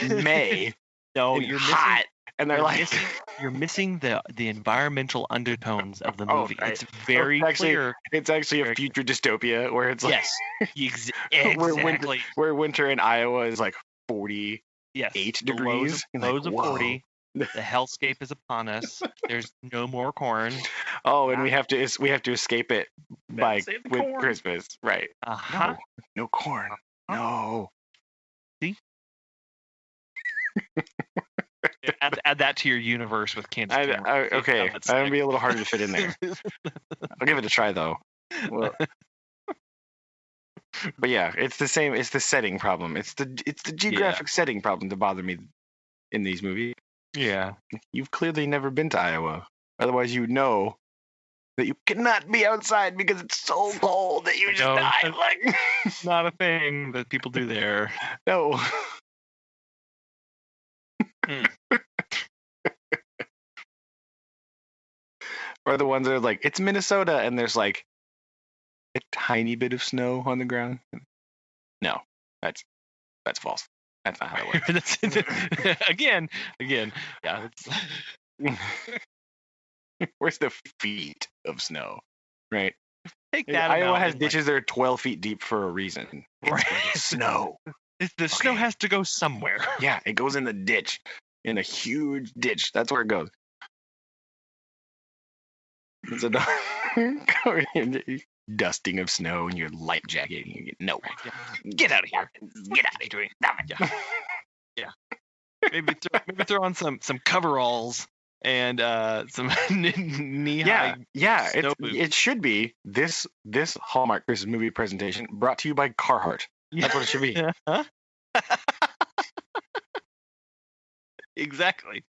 Speaker 3: in May.
Speaker 1: No,
Speaker 3: and
Speaker 1: you're
Speaker 3: hot, and they're
Speaker 1: you're
Speaker 3: like,
Speaker 1: missing, you're missing the environmental undertones of the
Speaker 3: Oh,
Speaker 1: movie.
Speaker 3: right.
Speaker 1: It's very
Speaker 3: It's actually-
Speaker 1: clear.
Speaker 3: it's actually a
Speaker 1: Very-
Speaker 3: future dystopia where it's like
Speaker 1: Yes,
Speaker 3: Where
Speaker 1: exactly.
Speaker 3: where winter in Iowa is like 48
Speaker 1: Yes,
Speaker 3: degrees.
Speaker 1: The
Speaker 3: You're like,
Speaker 1: lows of
Speaker 3: whoa.
Speaker 1: 40. The hellscape is upon us. There's no more corn.
Speaker 3: Oh, and we have to escape it by
Speaker 2: save the
Speaker 3: with
Speaker 2: corn.
Speaker 3: Christmas, right?
Speaker 1: Uh-huh.
Speaker 3: No corn. No.
Speaker 1: Add that to your universe with Kansas.
Speaker 3: Okay, I'm gonna be a little harder to fit in there. I'll give it a try though. Well, but yeah, it's the same. It's the setting problem. It's the geographic setting problem to bother me in these movies.
Speaker 1: Yeah.
Speaker 3: You've clearly never been to Iowa. Otherwise, you know that you cannot be outside because it's so cold that you just
Speaker 1: No,
Speaker 3: die.
Speaker 1: that's-
Speaker 3: Like,
Speaker 1: Not a thing that people do there.
Speaker 3: no.
Speaker 1: Hmm.
Speaker 3: Or the ones that are like, it's Minnesota, and there's like a tiny bit of snow on the ground. No, that's false. That's not how it works.
Speaker 1: again. Yeah.
Speaker 3: Where's the feet of snow? Right?
Speaker 1: Take that.
Speaker 3: Iowa
Speaker 1: amount
Speaker 3: has
Speaker 1: and,
Speaker 3: ditches that are 12 feet deep for a reason. It's
Speaker 1: Right.
Speaker 3: for the snow.
Speaker 1: The snow
Speaker 3: Okay.
Speaker 1: has to go somewhere.
Speaker 3: Yeah, it goes in the ditch, in a huge ditch. That's where it goes. It's a dusting of snow in your light jacket. And you get, no,
Speaker 1: Get out of here.
Speaker 3: get out of here.
Speaker 1: Yeah. Maybe throw on some coveralls and some knee-high.
Speaker 3: Yeah.
Speaker 1: snow boots.
Speaker 3: It should be this Hallmark Christmas movie presentation brought to you by Carhartt. That's what it should be.
Speaker 1: Huh? Exactly.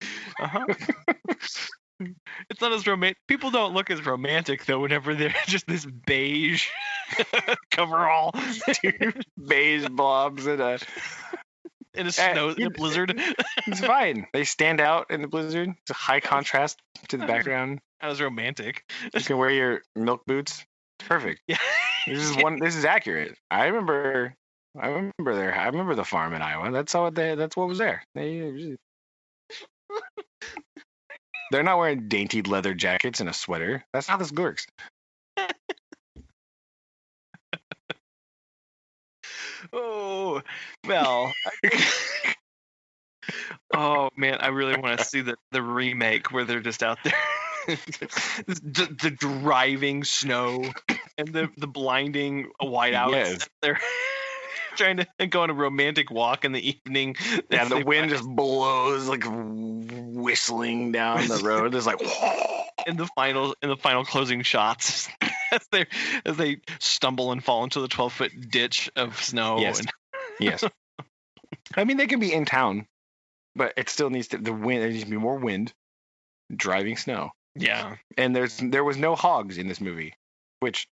Speaker 1: It's not as romantic. People don't look as romantic though whenever they're just this beige coverall,
Speaker 3: Beige blobs and
Speaker 1: in a blizzard.
Speaker 3: It's fine. They stand out in the blizzard. It's a high contrast to the background.
Speaker 1: That was romantic.
Speaker 3: You can wear your milk boots. Perfect.
Speaker 1: Yeah.
Speaker 3: This is accurate. I remember there. I remember the farm in Iowa. That's what was there. They're not wearing dainty leather jackets and a sweater. That's how this works.
Speaker 1: Oh, well. Oh man, I really want to see the remake where they're just out there, the driving snow and the blinding whiteouts.
Speaker 3: Yes.
Speaker 1: They're trying to go on a romantic walk in the evening.
Speaker 3: Yeah, the wind just blows like whistling down the road. It's like
Speaker 1: in the final closing shots as they stumble and fall into the 12-foot ditch of snow.
Speaker 3: Yes. Yes. I mean, they can be in town, but it still needs to there needs to be more wind, driving snow.
Speaker 1: Yeah.
Speaker 3: And there was no hogs in this movie, which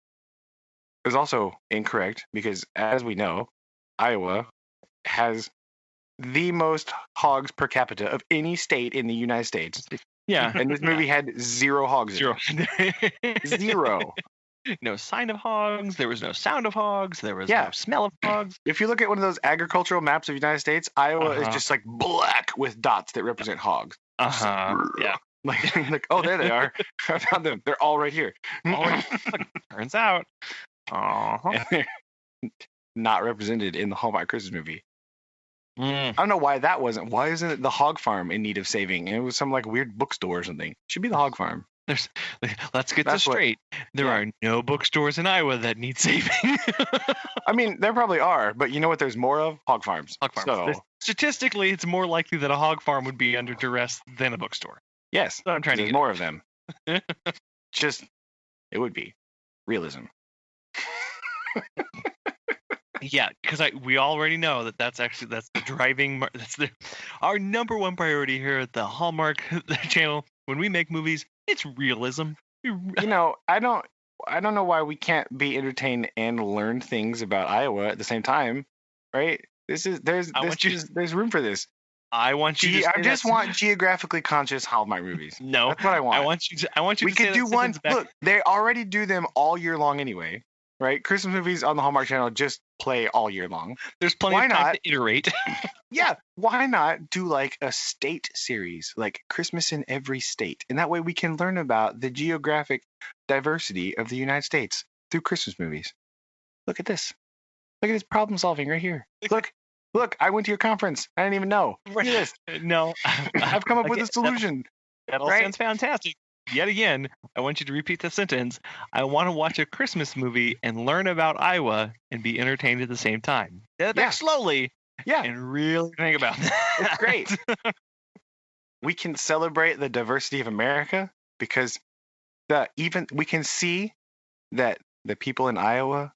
Speaker 3: is also incorrect because, as we know, Iowa has the most hogs per capita of any state in the United States.
Speaker 1: Yeah.
Speaker 3: And this movie had 0 hogs.
Speaker 1: Zero.
Speaker 3: Zero.
Speaker 1: No sign of hogs. There was no sound of hogs. There was no smell of hogs.
Speaker 3: If you look at one of those agricultural maps of the United States, Iowa is just like black with dots that represent hogs.
Speaker 1: Yeah.
Speaker 3: Like, oh, there they are. I found them. They're all right here.
Speaker 1: Turns out.
Speaker 3: And they're not represented in the Hallmark Christmas movie.
Speaker 1: Mm.
Speaker 3: I don't know why that wasn't. Why isn't it the hog farm in need of saving? And it was some like weird bookstore or something. It should be the hog farm.
Speaker 1: Let's get this straight. There are no bookstores in Iowa that need saving.
Speaker 3: I mean, there probably are, but you know what there's more of? Hog farms.
Speaker 1: Hog farms. So, statistically, it's more likely that a hog farm would be under duress than a bookstore.
Speaker 3: Yes.
Speaker 1: So I'm trying to
Speaker 3: get more of them. Just, it would be. Realism.
Speaker 1: Yeah, because we already know that's the driving. Our number one priority here at the Hallmark channel when we make movies. It's realism.
Speaker 3: You know, I don't know why we can't be entertained and learn things about Iowa at the same time, right? There's room for this.
Speaker 1: I want you.
Speaker 3: I just want geographically conscious Hallmark movies.
Speaker 1: No,
Speaker 3: that's what I want.
Speaker 1: I want you.
Speaker 3: We could do one. Look, they already do them all year long anyway, right? Christmas movies on the Hallmark Channel just play all year long.
Speaker 1: There's plenty of time to iterate.
Speaker 3: Yeah, why not do like a state series, like Christmas in every state, and that way we can learn about the geographic diversity of the United States through Christmas movies. Look at this. Look at this problem solving right here. Look, I went to your conference. I didn't even know. Look at this.
Speaker 1: No.
Speaker 3: I've come up with a solution.
Speaker 1: That all sounds fantastic. Yet again, I want you to repeat the sentence. I want to watch a Christmas movie and learn about Iowa and be entertained at the same time. Back slowly.
Speaker 3: Yeah.
Speaker 1: And really think about that.
Speaker 3: It's great. We can celebrate the diversity of America because we can see that the people in Iowa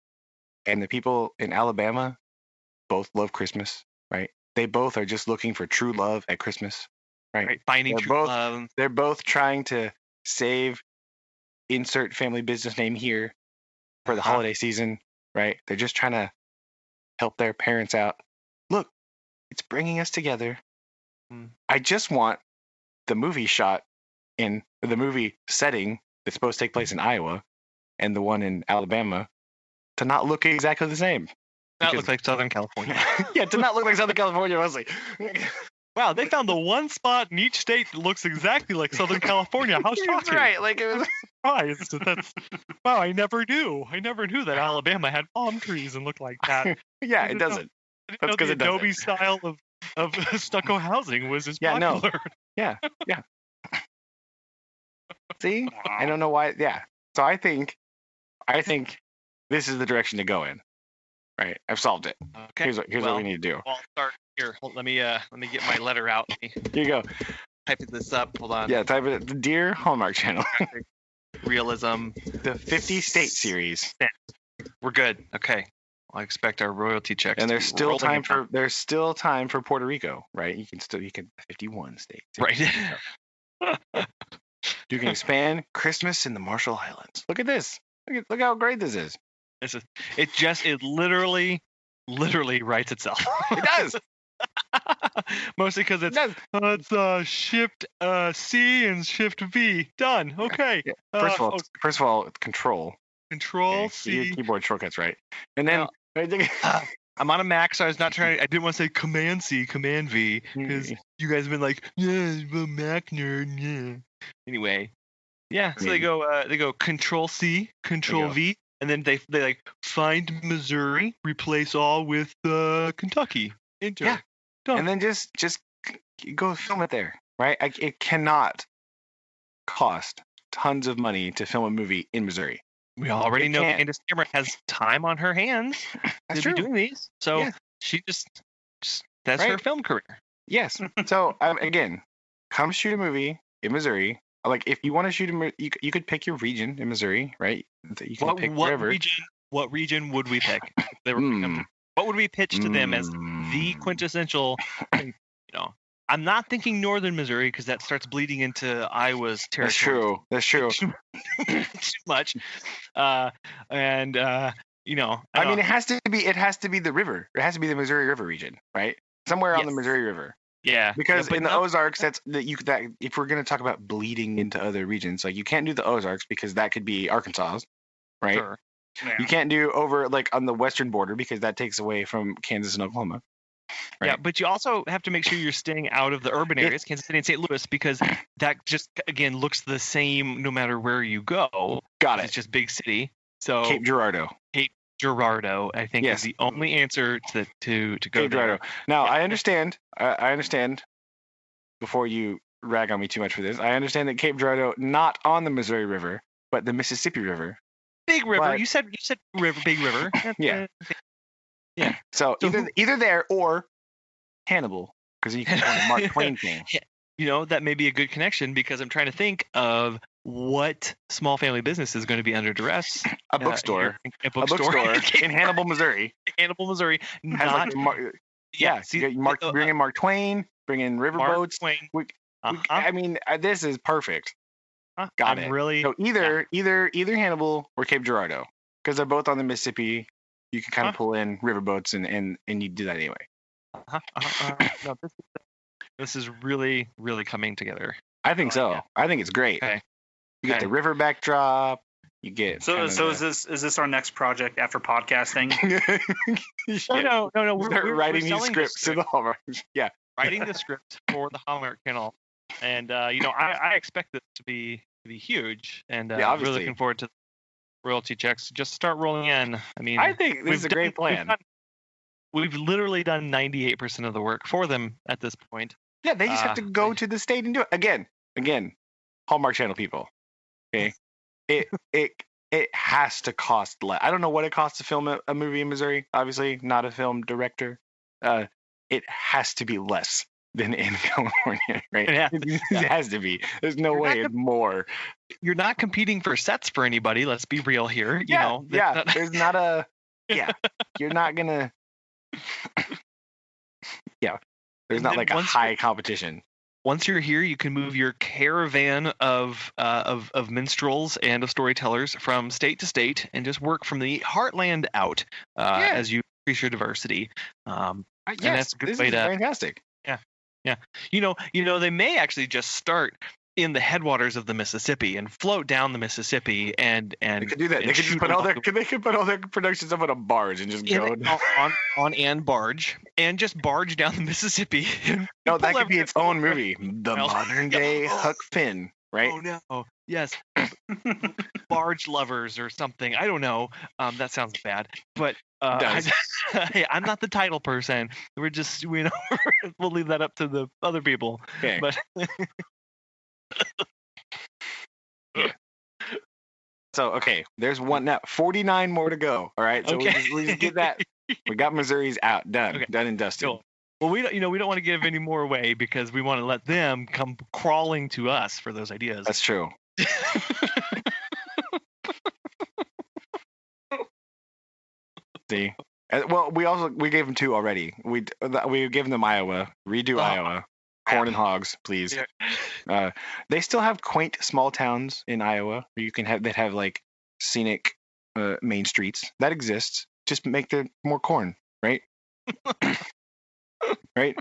Speaker 3: and the people in Alabama both love Christmas, right? They both are just looking for true love at Christmas, right?
Speaker 1: Finding true love.
Speaker 3: They're both trying to save insert family business name here for the holiday season, right? They're just trying to help their parents out. Look, it's bringing us together. I just want the movie shot in the movie setting that's supposed to take place in Iowa and the one in Alabama to not look exactly the same.
Speaker 1: Not look like Southern California.
Speaker 3: Yeah, to not look like Southern California, mostly.
Speaker 1: Wow, they found the one spot in each state that looks exactly like Southern California. How shocking!
Speaker 3: That's right. Like it was
Speaker 1: surprised. Wow, I never knew. I never knew that Alabama had palm trees and looked like that.
Speaker 3: Yeah, it doesn't.
Speaker 1: That's because the Adobe style of stucco housing was as popular.
Speaker 3: Yeah. See, I don't know why. Yeah. So I think this is the direction to go in. Right, I've solved it.
Speaker 1: Okay.
Speaker 3: Here's what we need to do.
Speaker 1: I'll start here. Let me get my letter out.
Speaker 3: Here you go.
Speaker 1: Type this up. Hold on.
Speaker 3: Yeah, type it. Dear Hallmark Channel.
Speaker 1: Realism.
Speaker 3: The 50 state series.
Speaker 1: We're good. Okay. I expect our royalty checks.
Speaker 3: And there's
Speaker 1: to
Speaker 3: still
Speaker 1: roll
Speaker 3: time
Speaker 1: in.
Speaker 3: for Puerto Rico, right? You can 51 states.
Speaker 1: Right.
Speaker 3: You can expand Christmas in the Marshall Islands. Look at this. Look how great this is.
Speaker 1: It literally writes itself.
Speaker 3: It does.
Speaker 1: Mostly because it's shift C and shift V. Done. Okay.
Speaker 3: Yeah. First of all, control.
Speaker 1: Control
Speaker 3: Okay.
Speaker 1: C.
Speaker 3: Your keyboard shortcuts, right? And then
Speaker 1: I'm on a Mac, so I didn't want to say Command C, Command V, because you guys have been like, yeah, the Mac nerd, yeah. Anyway, yeah. So they go Control C, Control V, and then they like find Missouri, replace all with Kentucky. Enter.
Speaker 3: Yeah.
Speaker 1: Done.
Speaker 3: And then just go film it there, right? It cannot cost tons of money to film a movie in Missouri.
Speaker 1: We already know Candace Cameron has time on her hands to be doing these, so she just that's her film career.
Speaker 3: Yes. So again, come shoot a movie in Missouri. Like if you want to shoot a movie, you could pick your region in Missouri, right? You can pick wherever.
Speaker 1: What region would we pick? If they were what would we pitch to them as the quintessential? I'm not thinking northern Missouri because that starts bleeding into Iowa's territory.
Speaker 3: That's true.
Speaker 1: Too much. I mean,
Speaker 3: it has to be the river. It has to be the Missouri River region, right? Somewhere on the Missouri River.
Speaker 1: Yeah.
Speaker 3: Because in the Ozarks, that if we're going to talk about bleeding into other regions, like you can't do the Ozarks because that could be Arkansas, right?
Speaker 1: Sure.
Speaker 2: Yeah.
Speaker 3: You can't do over like on the western border because that takes away from Kansas and Oklahoma. Right?
Speaker 1: Yeah, but you also have to make sure you're staying out of the urban areas, Kansas City and St. Louis, because that just again looks the same no matter where you go.
Speaker 3: Got it.
Speaker 1: It's just big city. So
Speaker 3: Cape Girardeau,
Speaker 1: I think is the only answer to go
Speaker 3: Cape
Speaker 1: there.
Speaker 3: Girardeau. Now I understand. I understand. Before you rag on me too much for this, I understand that Cape Girardeau not on the Missouri River, but the Mississippi River.
Speaker 1: Big river. But, you said river, big river.
Speaker 3: Yeah.
Speaker 1: Yeah.
Speaker 3: So either there or Hannibal, because you can go on the Mark Twain thing.
Speaker 1: Yeah. That may be a good connection because I'm trying to think of what small family business is going to be under duress.
Speaker 3: A bookstore.
Speaker 1: A bookstore
Speaker 3: in Hannibal, Missouri.
Speaker 1: Hannibal, Missouri.
Speaker 3: Bring in Mark Twain. Bring in riverboats. I mean, this is perfect. Got it.
Speaker 1: Really.
Speaker 3: So either Hannibal or Cape Girardeau, because they're both on the Mississippi. You can kind of pull in riverboats and you do that anyway.
Speaker 1: No, this is really, really coming together.
Speaker 3: I think so. Yeah. I think it's great.
Speaker 1: Okay.
Speaker 3: You get the river backdrop. You get
Speaker 2: is this our next project after podcasting?
Speaker 3: No. We're writing these scripts to the Hallmark. Yeah,
Speaker 1: writing the script for the Hallmark Channel, and I expect this to be huge, and I'm really looking forward to royalty checks just start rolling in. I mean,
Speaker 3: I think this is a great plan.
Speaker 1: We've literally done 98% of the work for them at this point.
Speaker 3: Yeah, they just have to go to the state and do it again. Hallmark Channel people. Okay, it has to cost less. I don't know what it costs to film a movie in Missouri. Obviously, not a film director. It has to be less than in California, right? It has to be. There's no way it's more.
Speaker 1: You're not competing for sets for anybody. Let's be real here.
Speaker 3: There's not a. Yeah, you're not gonna. Yeah, there's not like a high competition.
Speaker 1: Once you're here, you can move your caravan of minstrels and of storytellers from state to state and just work from the heartland out as you increase your diversity. And that's a good way to.
Speaker 3: Fantastic.
Speaker 1: Yeah. They may actually just start in the headwaters of the Mississippi and float down the Mississippi and
Speaker 3: they could do that. They could just put all their productions up on a barge and just go
Speaker 1: on and barge and just barge down the Mississippi.
Speaker 3: No, that could be its own movie. The modern day Huck Finn, right?
Speaker 1: Oh no. Yes. Barge lovers or something. I don't know. That sounds bad. But hey, I'm not the title person. We're just we'll leave that up to the other people.
Speaker 3: Okay.
Speaker 1: But
Speaker 3: So okay, there's one now. 49 more to go. All right, so
Speaker 1: Okay.
Speaker 3: we just get that. We got Missouri's out, done,
Speaker 1: Okay.
Speaker 3: done and dusted.
Speaker 1: Cool. Well, we don't want to give any more away because we want to let them come crawling to us for those ideas.
Speaker 3: That's true. See, well, we gave them 2 already. We gave them Iowa. Redo Iowa. Corn and hogs, please.
Speaker 1: Yeah.
Speaker 3: They still have quaint small towns in Iowa where you can have like scenic main streets. That exists. Just make there more corn, right? Right?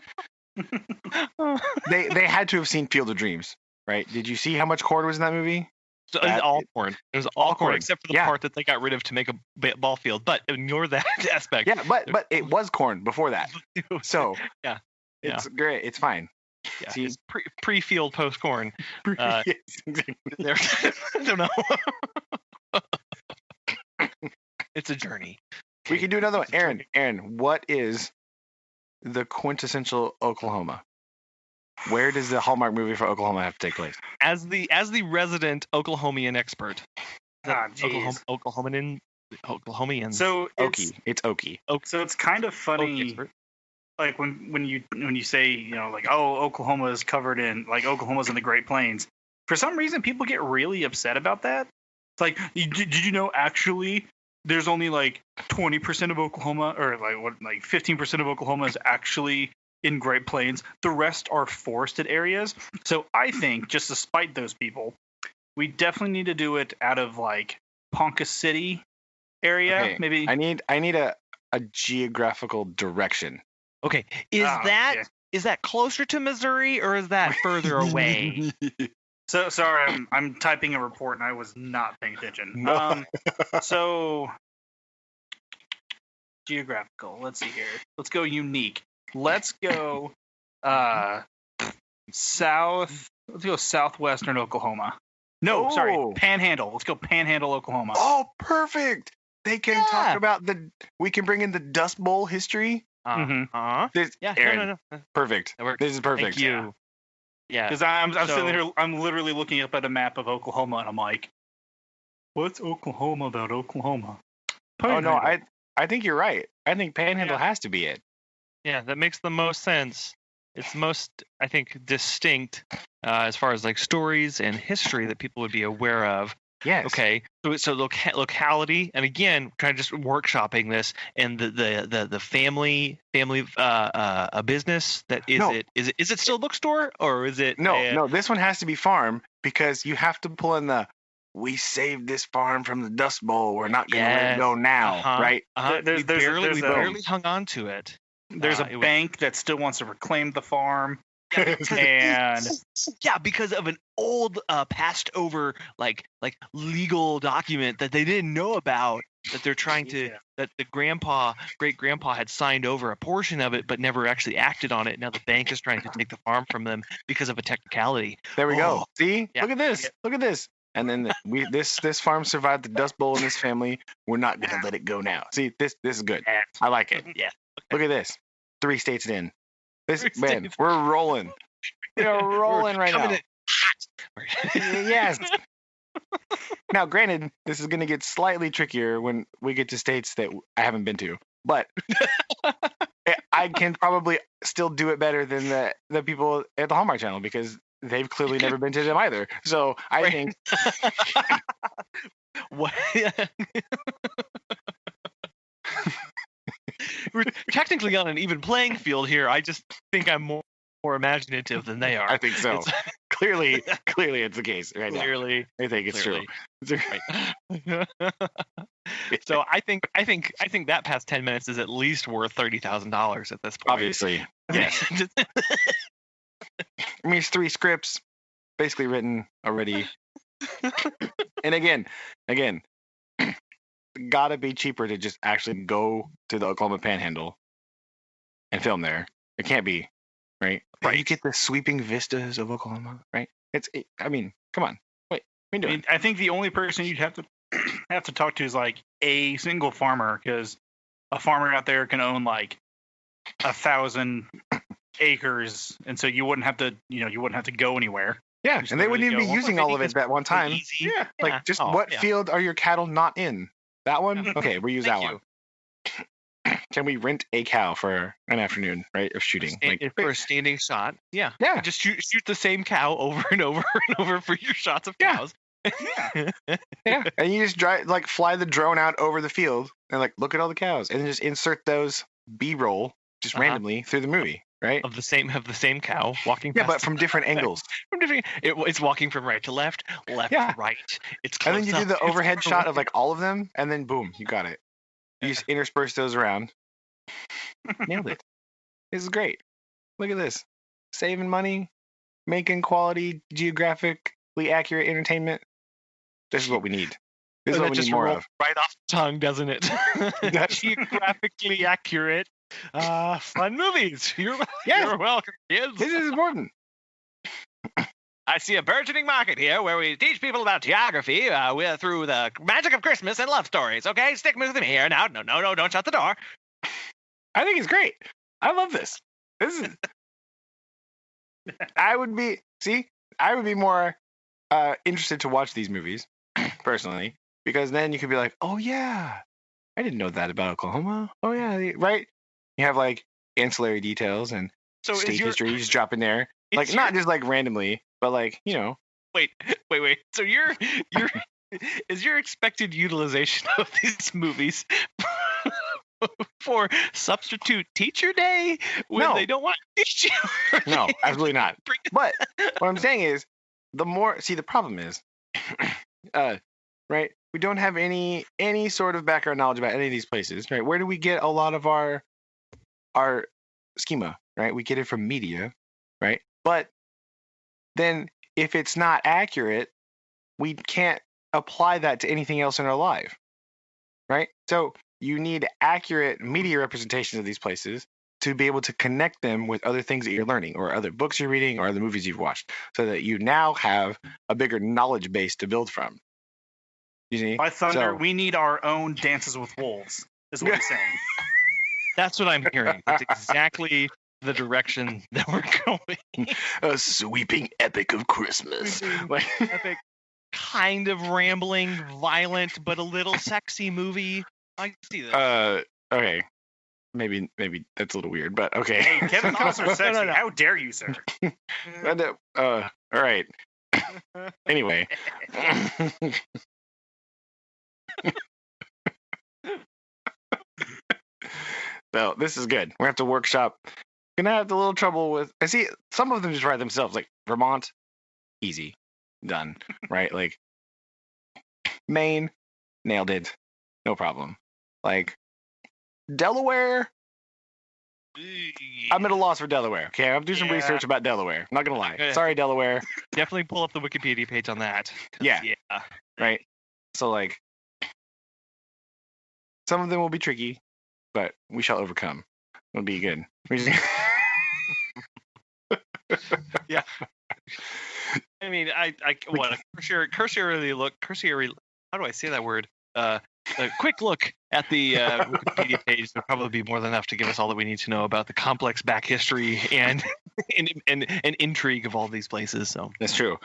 Speaker 3: They had to have seen Field of Dreams, right? Did you see how much corn was in that movie?
Speaker 1: So it was all corn. It was all corn except for the
Speaker 3: Yeah.
Speaker 1: part that they got rid of to make a ball field. But ignore that aspect.
Speaker 3: Yeah, but it was corn before that. So
Speaker 1: Yeah.
Speaker 3: it's great. It's fine.
Speaker 1: Yeah,
Speaker 3: See?
Speaker 1: it's pre-field, post-corn.
Speaker 3: Yes, exactly.
Speaker 1: I don't know. It's a journey.
Speaker 3: We can do another one. Aaron, what is the quintessential Oklahoma? Where does the Hallmark movie for Oklahoma have to take place?
Speaker 1: As the resident Oklahomian expert. Oklahomian.
Speaker 2: So
Speaker 3: It's Okie.
Speaker 2: So it's kind of funny,
Speaker 1: expert.
Speaker 2: like when you say, like, oh, Oklahoma is covered in, like, Oklahoma's in the Great Plains. For some reason, people get really upset about that. It's like, did you know actually there's only like 20% of Oklahoma, or like 15% of Oklahoma is actually in Great Plains. The rest are forested areas. So I think, just to spite those people, we definitely need to do it out of like Ponca City area.
Speaker 3: Okay,
Speaker 2: Maybe
Speaker 3: I need a geographical direction.
Speaker 1: Okay, is that closer to Missouri or is that further away?
Speaker 2: So sorry, I'm typing a report and I was not paying attention.
Speaker 3: No.
Speaker 2: So geographical. Let's see here. Let's go unique. Let's go south. Let's go southwestern Oklahoma. No, sorry, Panhandle. Let's go Panhandle, Oklahoma.
Speaker 3: Oh, perfect. They can talk about we can bring in the Dust Bowl history.
Speaker 1: Yeah,
Speaker 3: Aaron,
Speaker 1: no.
Speaker 3: perfect. This is perfect.
Speaker 1: Thank you. Yeah.
Speaker 2: Because I'm sitting here, I'm literally looking up at a map of Oklahoma, and I'm like, what's Oklahoma about Oklahoma?
Speaker 3: Oh no, I think you're right. I think Panhandle has to be it.
Speaker 1: Yeah, that makes the most sense. It's most, I think, distinct as far as like stories and history that people would be aware of.
Speaker 3: Yes.
Speaker 1: Okay. So locality, and again, kind of just workshopping this, and the family a business that is it still a bookstore or is it?
Speaker 3: No. This one has to be farm because you have to pull in the. We saved this farm from the Dust Bowl. We're not going to let it go now, right?
Speaker 1: We barely hung on to it.
Speaker 2: There's a bank that still wants to reclaim the farm. And
Speaker 1: because of an old passed over like legal document that they didn't know about, that they're trying to that the great grandpa had signed over a portion of it but never actually acted on it. Now the bank is trying to take the farm from them because of a technicality.
Speaker 3: There we go. See? Look at this. And then this farm survived the Dust Bowl in this family. We're not going to let it go now. See, this is good. I like it.
Speaker 1: Yeah.
Speaker 3: Look at this. 3 states in. We're rolling. We're rolling right now. Yes. Now, granted, this is going to get slightly trickier when we get to states that I haven't been to, but I can probably still do it better than the people at the Hallmark Channel because they've clearly never been to them either. So I think.
Speaker 1: What? We're technically on an even playing field here. I just think I'm more imaginative than they are.
Speaker 3: I think so. Clearly it's the case right now.
Speaker 1: Clearly,
Speaker 3: I think it's true.
Speaker 1: Right. So I think that past 10 minutes is at least worth $30,000 at this point.
Speaker 3: Obviously, yes. I mean, it's 3 scripts basically written already. And again, gotta be cheaper to just actually go to the Oklahoma Panhandle and film there. It can't be, right? Right. You get the sweeping vistas of Oklahoma, right? I mean, come on. Wait, what are you doing?
Speaker 2: I think the only person you'd have to talk to is like a single farmer, because a farmer out there can own like 1,000 acres, and so you wouldn't have to go anywhere.
Speaker 3: Yeah,
Speaker 1: Just
Speaker 3: and they wouldn't
Speaker 1: literally
Speaker 3: even be
Speaker 1: go,
Speaker 3: using
Speaker 1: "Well,
Speaker 3: all of it at one time.
Speaker 1: easy."
Speaker 3: Yeah, like just
Speaker 1: Oh,
Speaker 3: what
Speaker 1: yeah.
Speaker 3: field are your cattle not in? That one? Okay, we'll use that
Speaker 1: Thank you.
Speaker 3: one. Can we rent a cow for an afternoon, right, of shooting?
Speaker 1: For a standing shot, yeah.
Speaker 3: Yeah.
Speaker 1: Just shoot the same cow over and over and over for your shots of
Speaker 3: Yeah.
Speaker 1: cows.
Speaker 3: Yeah, and you just fly the drone out over the field and like look at all the cows, and then just insert those B-roll just randomly through the movie, right?
Speaker 1: Of the same cow walking.
Speaker 3: Yeah,
Speaker 1: past
Speaker 3: but from different angles.
Speaker 1: From different, it's walking from right to left, left
Speaker 3: Yeah.
Speaker 1: to right. It's
Speaker 3: And then
Speaker 1: close
Speaker 3: you do
Speaker 1: up,
Speaker 3: the
Speaker 1: it's
Speaker 3: overhead
Speaker 1: far
Speaker 3: shot
Speaker 1: away.
Speaker 3: of like all of them, and then boom, you got it. You just intersperse those around. Nailed it. This is great. Look at this. Saving money, making quality, geographically accurate entertainment. This is what we need. This is
Speaker 1: And
Speaker 3: what
Speaker 1: that
Speaker 3: we
Speaker 1: just
Speaker 3: need more
Speaker 1: rolled
Speaker 3: of.
Speaker 1: right off the tongue, doesn't it?
Speaker 3: That's-
Speaker 1: Geographically accurate, fun movies. You're welcome, kids.
Speaker 3: This is important.
Speaker 1: I see a burgeoning market here where we teach people about geography through the magic of Christmas and love stories. Okay, stick with me here now. No, don't shut the door.
Speaker 3: I think it's great. I love this. This is. I would be more interested to watch these movies personally, because then you could be like, oh yeah, I didn't know that about Oklahoma. Oh yeah, right. You have like ancillary details and
Speaker 1: So
Speaker 3: state history you just drop in there, like not just like randomly, but like
Speaker 1: Wait. So you're is your expected utilization of these movies for substitute teacher day when
Speaker 3: No.
Speaker 1: they don't want to teach you?
Speaker 3: No, absolutely not. But what I'm saying is, the problem is, right? We don't have any sort of background knowledge about any of these places, right? Where do we get a lot of our schema, right? We get it from media, right? But then if it's not accurate, we can't apply that to anything else in our life, right? So you need accurate media representations of these places to be able to connect them with other things that you're learning or other books you're reading or other movies you've watched, so that you now have a bigger knowledge base to build from. You see?
Speaker 2: By thunder, we need our own Dances with Wolves, is what he's saying.
Speaker 1: That's what I'm hearing. That's exactly the direction that we're going.
Speaker 3: A sweeping epic of Christmas. Like,
Speaker 1: Epic, kind of rambling, violent, but a little sexy movie. I see that.
Speaker 3: okay. Maybe that's a little weird, but okay.
Speaker 2: Hey, Kevin Costner's sexy.
Speaker 1: No.
Speaker 2: How dare you, sir?
Speaker 3: All right. Anyway. So this is good. We're gonna have to workshop. Gonna have a little trouble with. I see some of them just write themselves. Like Vermont, easy, done. Right? Like Maine, nailed it, no problem. Like Delaware, I'm at a loss for Delaware. Okay, I'll do some research about Delaware. I'm not gonna lie.
Speaker 1: Okay.
Speaker 3: Sorry, Delaware.
Speaker 1: Definitely pull up the Wikipedia page on that.
Speaker 3: Yeah.
Speaker 1: Yeah.
Speaker 3: Right. So like, some of them will be tricky, but we shall overcome. It'll be good. We just...
Speaker 1: Yeah. I mean, I what cursory look. How do I say that word? A quick look at the Wikipedia page would probably be more than enough to give us all that we need to know about the complex back history and intrigue of all these places. So
Speaker 3: That's true.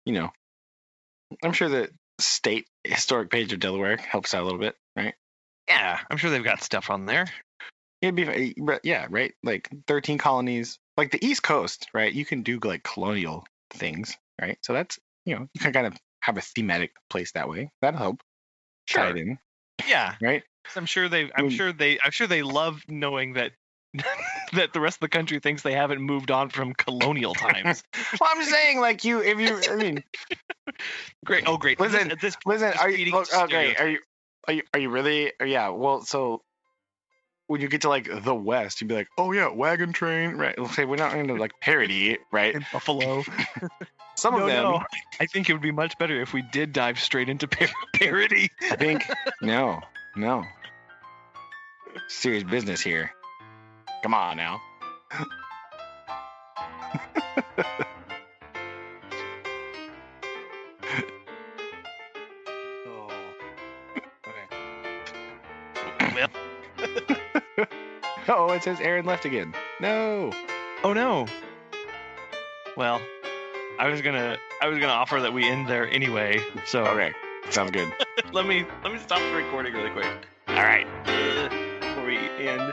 Speaker 3: I'm sure the state historic page of Delaware helps out a little bit, right?
Speaker 1: yeah, I'm sure they've got stuff on there.
Speaker 3: It'd be, yeah, right. Like 13 colonies, like the East Coast, right? You can do like colonial things, right? So that's you can kind of have a thematic place that way. That'll help.
Speaker 1: Sure.
Speaker 3: Tie it in,
Speaker 1: Yeah,
Speaker 3: right?
Speaker 1: I'm sure they love knowing that that the rest of the country thinks they haven't moved on from colonial times.
Speaker 3: Well, I'm saying like
Speaker 1: Great. Oh, great.
Speaker 3: Listen,
Speaker 1: This
Speaker 3: are you
Speaker 1: feeding
Speaker 3: okay? Are you really? Yeah. Well, so when you get to like the West, you'd be like, oh yeah, wagon train, right? Okay, we're not going to like parody it, right?
Speaker 1: in Buffalo.
Speaker 3: Some of them.
Speaker 1: No. I think it would be much better if we did dive straight into parody.
Speaker 3: I think no. Serious business here. Come on now.
Speaker 1: Oh. Okay. Well.
Speaker 3: Oh, it says Aaron left again. No.
Speaker 1: Oh no. Well, I was gonna offer that we end there anyway. So
Speaker 3: Okay, sounds good.
Speaker 1: let me stop the recording really quick.
Speaker 3: All right.
Speaker 1: Before we end.